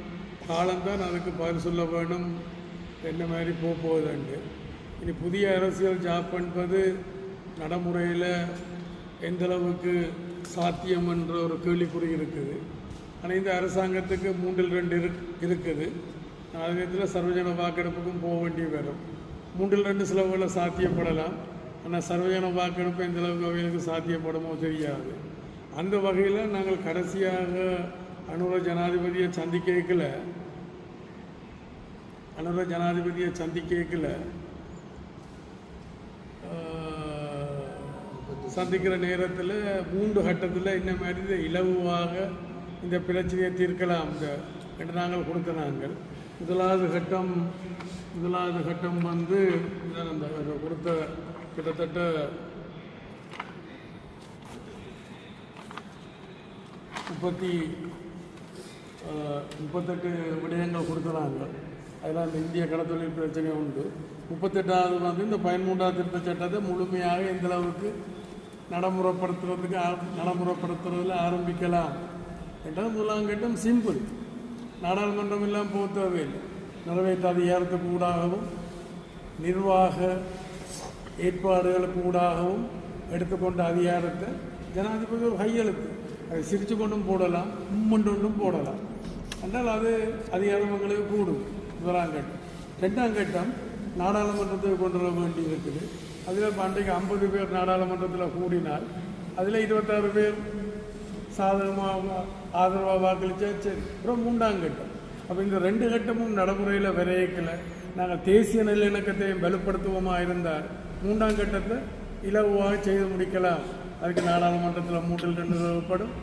காலம்தான் அதுக்கு பதில் சொல்ல வேணும் என்ன மாதிரி போகுதுண்டு. இனி புதிய அரசியல் ஜாப் என்பது நடைமுறையில் எந்தளவுக்கு சாத்தியம் என்ற ஒரு கேள்விக்குறி இருக்குது. ஆனால் இந்த அரசாங்கத்துக்கு 3/2 இருக்குது. அதே நேரத்தில் சர்வஜன வாக்கெடுப்புக்கும் போக வேண்டி வரும். 3/2 சில வேளை சாத்தியப்படலாம், ஆனால் சர்வஜன வாக்கெடுப்பு எந்த அளவுக்கு அவைகளுக்கு சாத்தியப்படுமோ தெரியாது. அந்த வகையில் நாங்கள் கடைசியாக அனுர ஜனாதிபதியை சந்திக்கல சந்திக்கிற நேரத்தில் 3 கட்டத்தில் இந்த மாதிரி இலகுவாக இந்த பிரச்சனையை தீர்க்கலாம் என்று நாங்கள் கொடுத்த நாங்கள். முதலாவது கட்டம் வந்து அந்த கொடுத்த கிட்டத்தட்ட 38 விடயங்கள் கொடுக்குறாங்க. அதில் அந்த இந்திய கடத்தொழில் பிரச்சனை உண்டு. 38வது வந்து இந்த 13ஆம் திருத்த சட்டத்தை முழுமையாக எந்தளவுக்கு நடைமுறைப்படுத்துறதில் ஆரம்பிக்கலாம் என்றால் முதலாம் கட்டம் சிம்பிள். நாடாளுமன்றம் எல்லாம் போக தேவையில்லை. நிறைவேற்ற அதிகாரத்துக்கு ஊடாகவும் நிர்வாக ஏற்பாடுகளுக்கு ஊடாகவும் எடுத்துக்கொண்ட அதிகாரத்தை ஜனாதிபதி ஒரு கையெழுத்து, அதை சிரித்து கொண்டும் போடலாம், மும்மொன்றும் போடலாம் என்றால் அது அதிகாரங்களுக்கு கூடும். முதலாம் கட்டம். 2ஆம் கட்டம் நாடாளுமன்றத்துக்கு கொண்டு வர வேண்டி இருக்குது. அதில் அன்றைக்கு 50 பேர் நாடாளுமன்றத்தில் கூடினால் அதில் 26 பேர் சாதகமாக ஆதரவாக வாக்களித்தா சரி. அப்புறம் 3ஆம் கட்டம். அப்போ இந்த 2 கட்டமும் நடைமுறையில் விரைக்கல. நாங்கள் தேசிய நல்லிணக்கத்தையும் வலுப்படுத்துவோமா இருந்தால் 3ஆம் கட்டத்தை இலகுவாக செய்து முடிக்கலாம். அதுக்கு நாடாளுமன்றத்தில் 3/2 தேவைப்படும்,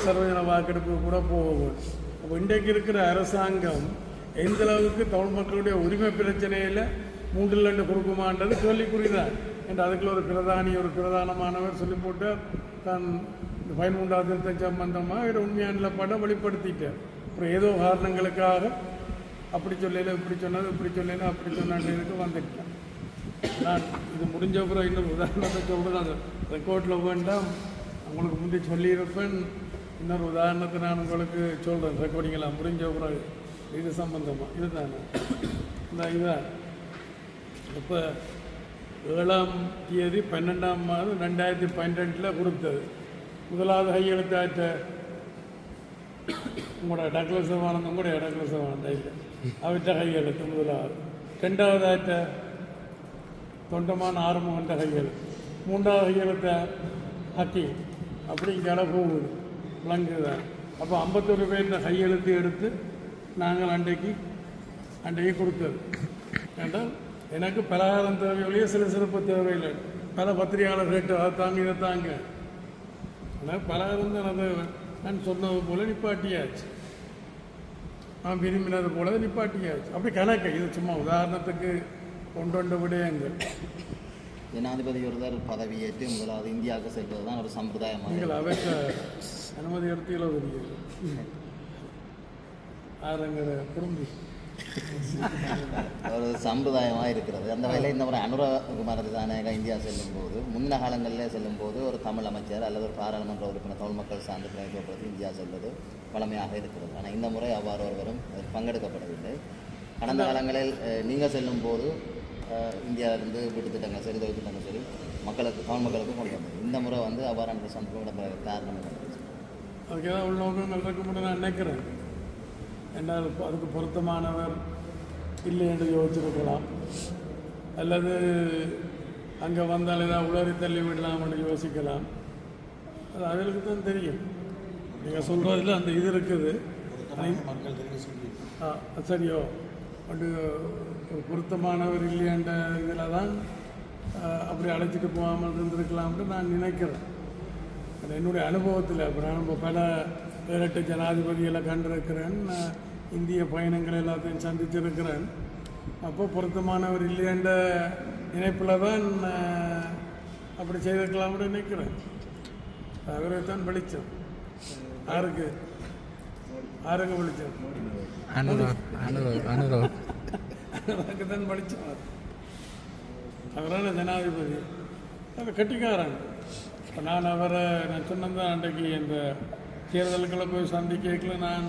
சர்வஜன வாக்கெடுப்பு கூட போகும். அப்போ இன்றைக்கு இருக்கிற அரசாங்கம் எந்த அளவுக்கு தமிழ் மக்களுடைய உரிமை பிரச்சனையில் 3/2 கொடுக்குமான்றது கேள்விக்குறிதான் என்று அதுக்குள்ள ஒரு பிரதானமானவர் சொல்லி போட்டு தான் 13ஆம் திருத்தம் சம்பந்தமாக ஒரு உண்மையான நிலப்பாட்டை வெளிப்படுத்திட்டார். அப்புறம் ஏதோ காரணங்களுக்காக அப்படி சொல்லல, இப்படி சொன்னது, இப்படி சொல்லல, அப்படி சொன்னதுக்கு வந்துட்டான். நான் இது முடிஞ்ச பிறகு இன்னொரு உதாரணத்தை சொல்கிறேன், அது ரெக்கார்டில் வேண்டாம், உங்களுக்கு முந்தி சொல்லியிருப்பேன். இன்னொரு உதாரணத்தை நான் உங்களுக்கு சொல்கிறேன், ரெக்கார்டிங்கெல்லாம் முடிஞ்ச பிறகு. இது சம்பந்தமாக இதுதானே இதுதான். இப்போ 7ஆம் தேதி 12ஆம் மாதம் 2012 கொடுத்தது. முதலாவது கையெழுத்தாற்ற உங்களோட டக்ளஸ் வானந்தம் கூட டக்ளஸ் வானந்தம் இல்லை, அவற்ற கையெழுத்து முதலாவது. 2வது ஆற்ற தொண்டமான ஆறுமுகன்ற கையெழுத்து. 3வது கையெழுத்த ஹக்கி. அப்படி இங்கே போகுது விளங்குதான். அப்போ 51 பேர் கையெழுத்து எடுத்து நாங்கள் அன்றைக்கு கொடுத்தது. ஏன்றால் எனக்கு பலகாரம் தேவையில்லையே, சில சிறப்பு தேவையில்லை. பல பத்திரிகையாளர் கேட்டு அதை தாங்க இதை தாங்க. ஆனால் பலகாரம் தான் அதை நான் சொன்னது போல நிப்பாட்டியாச்சு, நான் விரும்பினது போல நிப்பாட்டியாச்சு. அப்படி கணக்கு. இது சும்மா உதாரணத்துக்கு கொண்டு விடயங்கள். ஜனாதிபதி ஒருவர் பதவியேற்று முதலாவது இந்தியாவுக்கு செல்வது தான் ஒரு சம்பிரதாயமாக. நீங்கள் அவற்றை அனுமதி எடுத்தீங்களோ தெரியாது. ஆரங்கிற குடும்பி ஒரு சம்பிரதாயமாக இருக்கிறது. அந்த வகையில் இந்த முறை அனுரகுமார திசாநாயகா இந்தியா செல்லும்போது, முன்ன காலங்களில் செல்லும்போது ஒரு தமிழ் அமைச்சர் அல்லது ஒரு பாராளுமன்ற உறுப்பினர் தமிழ் மக்கள் சார்ந்த பிரதிநிதித்துவப்படுத்தி இந்தியா செல்வது வழமையாக இருக்கிறது. ஆனால் இந்த முறை அவ்வாறு ஒருவரும் பங்கெடுக்கப்படவில்லை. கடந்த காலங்களில் நீங்கள் செல்லும்போது இந்தியாவிலிருந்து வீட்டு திட்டங்கள் சரி, தொழில் திட்டங்கள் சரி மக்களுக்கு தமிழ் மக்களுக்கு கொண்டு வந்தது. இந்த முறை வந்து அவ்வாறான சம்பவம் காரணம் அதுக்கு ஏதாவது உள்நோக்கங்கள் இருக்கும்னு நான் நினைக்கிறேன். என்னால் அதுக்கு பொருத்தமானவர் இல்லை என்று யோசிச்சிருக்கலாம், அல்லது அங்கே வந்தால் ஏதாவது உளறி தள்ளி விடலாம் என்று யோசிக்கலாம். அது அவர்களுக்கு தான் தெரியும். நீங்கள் சொல்கிறதுல அந்த இது இருக்குது. மக்கள் தெரிவி சொல்லி சரியோ அது பொருத்தமானவர் இல்லையன்ற இதில் தான் அப்படி அழைச்சிட்டு போகாமல் இருந்திருக்கலாம்னு நான் நினைக்கிறேன். அது என்னுடைய அனுபவத்தில். அப்புறம் நம்ம பல 7-8 ஜனாதிபதிகளை கண்டிருக்கிறேன், இந்திய பயணங்கள் எல்லாத்தையும் சந்திச்சிருக்கிறேன். அப்போ பொருத்தமானவர் இல்லையன்ற நினைப்பில் தான் அப்படி செய்திருக்கலாம்னு நினைக்கிறேன். அவரை தான் வெளிச்சம். யாருக்கு வெளிச்சம்? அதுக்கு தான் வெளிச்சம். அவரான ஜனாதிபதி அது கட்டிக்காரன். இப்போ நான் சொன்னதான் அன்றைக்கு இந்த தேர்தல்களை போய் சந்திக்கல, நான்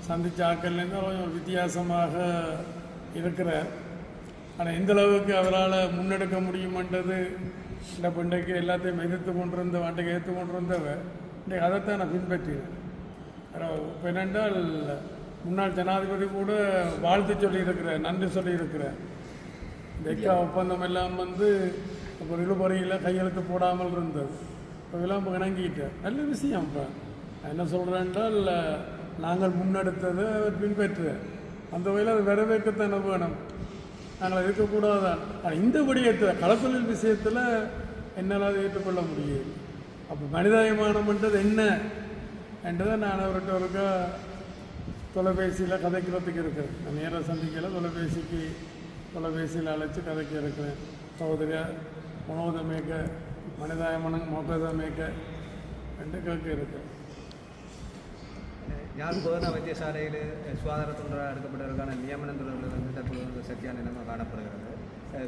சந்தித்த ஆக்கள்லேருந்து கொஞ்சம் வித்தியாசமாக இருக்கிறார். ஆனால் இந்த அளவுக்கு அவரால் முன்னெடுக்க முடியுமென்றது இந்த இன்றைக்கு எல்லாத்தையும் எதிர்த்து கொண்டிருந்த அன்றைக்கு ஏற்று கொண்டிருந்தவர் இன்றைக்கு அதைத்தான் நான் பின்பற்றினேன். இப்போ என்னென்றால் முன்னாள் ஜனாதிபதி கூட வாழ்த்து சொல்லியிருக்கிறேன், நன்றி சொல்லியிருக்கிறேன். இந்த எக்கா ஒப்பந்தம் எல்லாம் இப்போ இழுபறியில் கையெழுத்து போடாமல் இருந்தது. இப்போ எல்லாம் இணங்கிட்டேன். நல்ல விஷயம். இப்போ என்ன சொல்கிறேன் என்றால் நாங்கள் முன்னெடுத்தது அவர் பின்பற்று. அந்த வகையில் அது வரவேற்கத்தானே வேணும். நாங்கள் இருக்கக்கூடாதான். ஆனால் இந்த விடயத்தில் களத்தொழில் விஷயத்தில் என்னால் அதை ஏற்றுக்கொள்ள முடியாது. அப்போ மனிதாயமானம்ன்றது என்ன என்றதை நான் அவர்கிட்ட ஒருக்கா தொலைபேசியில் கதைக்கிறதுக்கு இருக்கிறேன். நான் நேராக சந்திக்கல, தொலைபேசியில் அழைச்சி கதைக்க இருக்கிறேன். சகோதரியா மனோதமேக்க மனிதாயமன மோகதமேக்க என்று கேட்க இருக்கேன். யாழ் போதனா வைத்தியசாலையில் சுகாதார தொண்டராக எடுக்கப்பட்டதற்கான நியமனம் தொடர்பில் தற்போது சர்ச்சையான நிலைமை காணப்படுகிறது.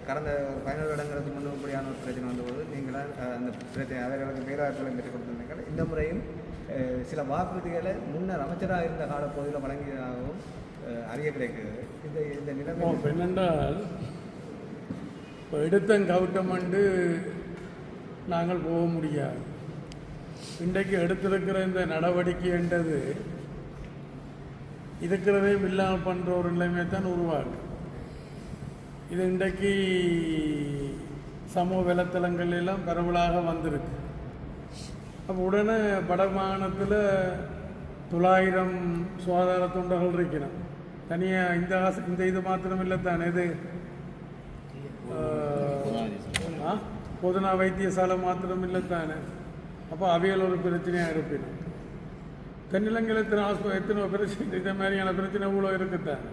கடந்த 17 இடங்களுக்கு முன்பு இப்படியான ஒரு பிரச்சனை வந்தபோது நீங்களாம் அந்த பிரச்சனை அவர்களுக்கு பேராற்றலை பெற்றுக் கொடுத்திருந்தீர்கள். இந்த முறையும் சில வாக்குறுதிகளை முன்னர் அமைச்சராக இருந்த காலப்பகுதியில் வழங்கியதாகவும் அறிய கிடைக்கிறது. இந்த நிலைமை என்னென்றால் இப்போ எடுத்தங்கவுட்டமண்டு நாங்கள் போக முடியாது. இன்றைக்கு எடுத்திருக்கிற இந்த நடவடிக்கை என்றது இருக்கிறதையும் இல்லாமல் பண்ணுற ஒரு நிலைமை தான் உருவாகும். இது இன்றைக்கு சமூக வலைத்தளங்கள் எல்லாம் பரவலாக வந்திருக்கு. அப்போ உடனே வடமாகாணத்தில் 900 சுகாதார தொண்டர்கள் இருக்கணும். தனியாக இந்த இது மாத்திரம் இல்லை தான். இது போதனா வைத்தியசாலை மாத்திரம் இல்லை தானே. அப்போ அவையில் ஒரு பிரச்சனையாக இருப்பினும் தென்னிலங்கையில் எத்தனை பிரச்சனை, இதே மாதிரியான பிரச்சனை இவ்வளோ இருக்குத்தான்.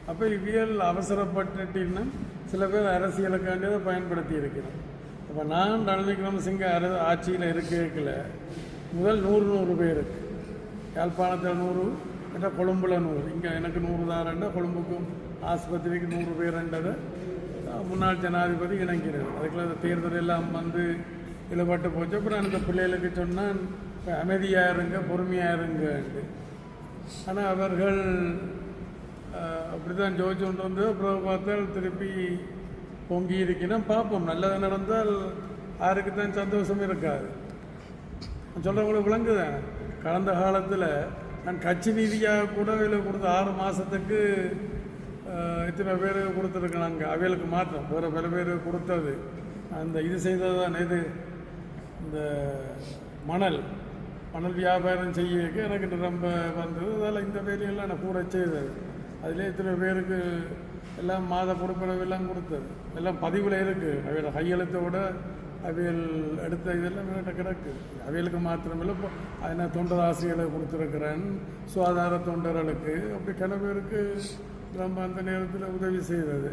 அப்போ இவியல் அவசரப்பட்டுட்டின்னா சில பேர் அரசியலுக்காண்டி அதை பயன்படுத்தி இருக்கிறோம். அப்போ நான் ரணில் விக்ரமசிங்க ஆட்சியில் இருக்கல முதல் 100 பேருக்கு யாழ்ப்பாணத்தில் 100 கொழும்புல 100, இங்கே எனக்கு 100 தாரண்டா கொழும்புக்கும் ஆஸ்பத்திரிக்கு 100 பேருன்றதை முன்னாள் ஜனாதிபதி இணங்கிறது. அதுக்குள்ள அந்த தேர்தல் எல்லாம் வந்து இதில் போச்சு. அப்புறம் அந்த பிள்ளைகளுக்கு சொன்னால் அமைதியாக இருங்க, பொறுமையாக இருங்கன்ட்டு. ஆனால் அவர்கள் அப்படி தான் ஜோதிச்சு கொண்டு வந்து அப்புறம் பார்த்தால் திருப்பி பொங்கி இருக்கணும். பார்ப்போம், நல்லது நடந்தால் யாருக்கு தான் சந்தோஷம் இருக்காது. சொல்கிறவங்களுக்கு விளங்குதான். கடந்த காலத்தில் நான் கட்சி நீதியாக கூட இதில் கொடுத்த 6 மாதத்துக்கு இத்தனை பேர் கொடுத்துருக்காங்க. அவைகளுக்கு மாற்றம் வேறு பல பேர் கொடுத்தது அந்த இது செய்தது தான். இது இந்த மணல் வியாபாரம் செய்ய எனக்கு ரொம்ப வந்தது. அதில் இந்த வேலையெல்லாம் நான் கூட செய்தது. அதிலே இத்தனை பேருக்கு எல்லாம் மாத கொடுப்பனவெல்லாம் கொடுத்தது. எல்லாம் பதிவில் இருக்குது. அவையோட கையெழுத்தோட அவையல் எடுத்த இதெல்லாம் என்கிட்ட கிடக்கு. அவைகளுக்கு மாத்திரமில்லை, இப்போ அதனை தொண்டர் ஆசிரியர்களுக்கு கொடுத்துருக்கிறேன், சுகாதார தொண்டர்களுக்கு, அப்படி சில பேருக்கு ரொம்ப அந்த நேரத்தில் உதவி செய்தது.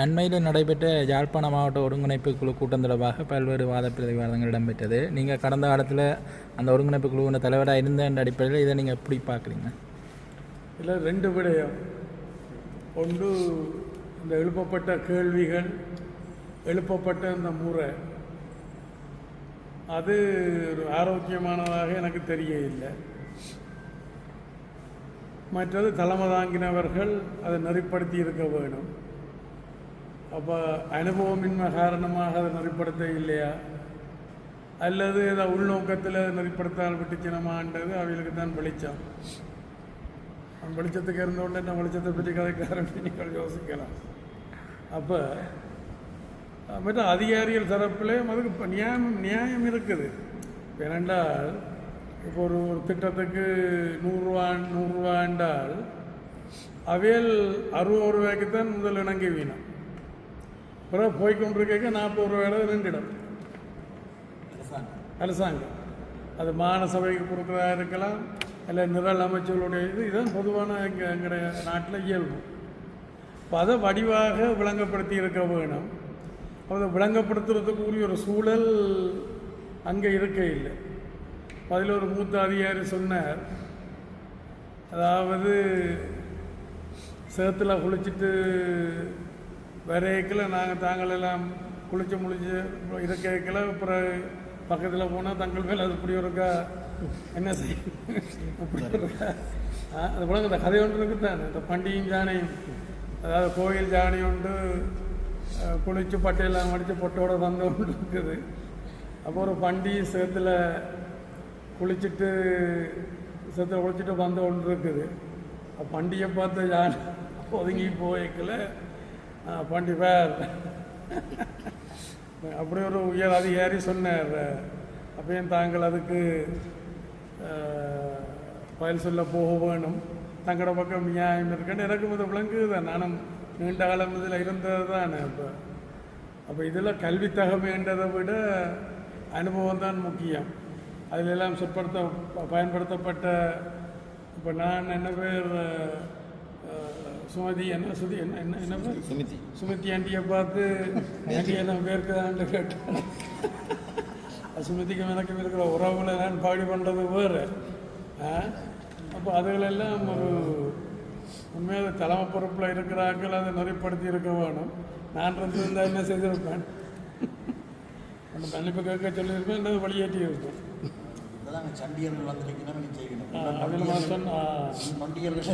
அண்மையில் நடைபெற்ற யாழ்ப்பாண மாவட்ட ஒருங்கிணைப்பு குழு கூட்டம் தொடர்பாக பல்வேறு வாத பிரதிவாதங்கள் இடம்பெற்றது. நீங்கள் கடந்த காலத்தில் அந்த ஒருங்கிணைப்பு குழுவின் தலைவராக இருந்த அடிப்படையில் இதை நீங்கள் எப்படி பார்க்குறீங்க? இல்லை, 2 விடயம். ஒன்று, இந்த எழுப்பப்பட்ட கேள்விகள், எழுப்பப்பட்ட இந்த முறை, அது ஒரு ஆரோக்கியமானதாக எனக்கு தெரிய இல்லை. மற்றது தலைமை தாங்கினவர்கள் அதை நெறிப்படுத்தி இருக்க வேணும். அப்போ அனுபவமின்மை காரணமாக அதை நெறிப்படுத்த இல்லையா, அல்லது ஏதோ உள்நோக்கத்தில் நெறிப்படுத்தால் விட்டுச்சினமான்றது அவைகளுக்கு தான் வெளிச்சம். வெளிச்சத்துக்கு இருந்தோடனே நான் வெளிச்சத்தை பற்றி கதைக்காரன் நீங்கள் யோசிக்கலாம். அப்போ மற்ற அதிகாரிகள் தரப்புலேயும் அதுக்கு நியாயம் இருக்குது. ஏனென்றால் இப்போ ஒரு திட்டத்துக்கு 100 ரூபா என்றால் அவையல் 60 ரூபாய்க்கு தான் முதல் இணங்கி வீணும். பிறகு போய்கொண்டிருக்க 40 ரூபாயில் நின்றுடும் அரசாங்கம். அது மாநசபைக்கு கொடுக்குறதா இருக்கலாம், இல்லை நிரல் அமைச்சர்களுடைய இதுதான் பொதுவான எங்களுடைய நாட்டில் இயல்பு. இப்போ அதை வடிவாக விளங்கப்படுத்தி இருக்க வேணும். அதை விளங்கப்படுத்துறதுக்கு உரிய ஒரு சூழல் அங்கே இருக்க இல்லை. அதில் ஒரு மூத்த அதிகாரி சொன்னார், அதாவது சேத்துல குளிச்சுட்டு வரைக்கில் தாங்கள் எல்லாம் குளிச்சு முழிச்சு இருக்கைக்கில் அப்புறம் பக்கத்தில் போனால் தங்கள் மேலே அது இப்படி இருக்கா, என்ன செய்ய இப்படி இருக்கா. அது போல இந்த கதை ஒன்று இருக்குதான். இந்த பண்டிகையும் ஜானையும், அதாவது கோயில் ஜானி ஒன்று குளித்து பட்டையெல்லாம் மடித்து பொட்டோட வந்த ஒன்று இருக்குது. அப்போ ஒரு பண்டிகை சேத்துல குளிச்சுட்டு வந்த ஒன்று இருக்குது. பண்டிகை பார்த்து யானை ஒதுங்கி போய்க்கல பண்டி வேர் அப்படி ஒரு உயர் அதிகாரி சொன்னார். அப்பயும் தாங்கள் அதுக்கு பதில் சொல்ல போக வேணும், தங்களோட பக்கம் நியாயம் இருக்குன்னு எனக்கு இது விளங்குது. நானும் நீண்ட காலம் இதில் இருந்தது தானே. அப்போ இதில் கல்வி தகமைன்றதை விட அனுபவம் தான் முக்கியம். அதிலெல்லாம் பயன்படுத்தப்பட்ட இப்போ நான் என்ன பேர் சுமதி என்ன பேர் சுமதி ஆண்டியை பார்த்து ஆண்டி என்ன பேருக்குதான்னு கேட்டேன். சுமதிக்கும் எனக்கும் இருக்கிற உறவுகளை நான் பாடி பண்ணுறது வேறு. அப்போ அதுகளெல்லாம் ஒரு உண்மையாக தலைமை பொறுப்பில் இருக்கிறார்கள், அதை நெறிப்படுத்தி இருக்க வேணும். நான் இருந்தால் என்ன செய்திருப்பேன், அந்த மன்னிப்பு கேட்க சொல்லியிருப்பேன், என்ன வழியேற்றி இருப்பேன். சண்டியர்கள் வந்திருக்கணும், அதில் மாற்றம் பண்டிகைகள்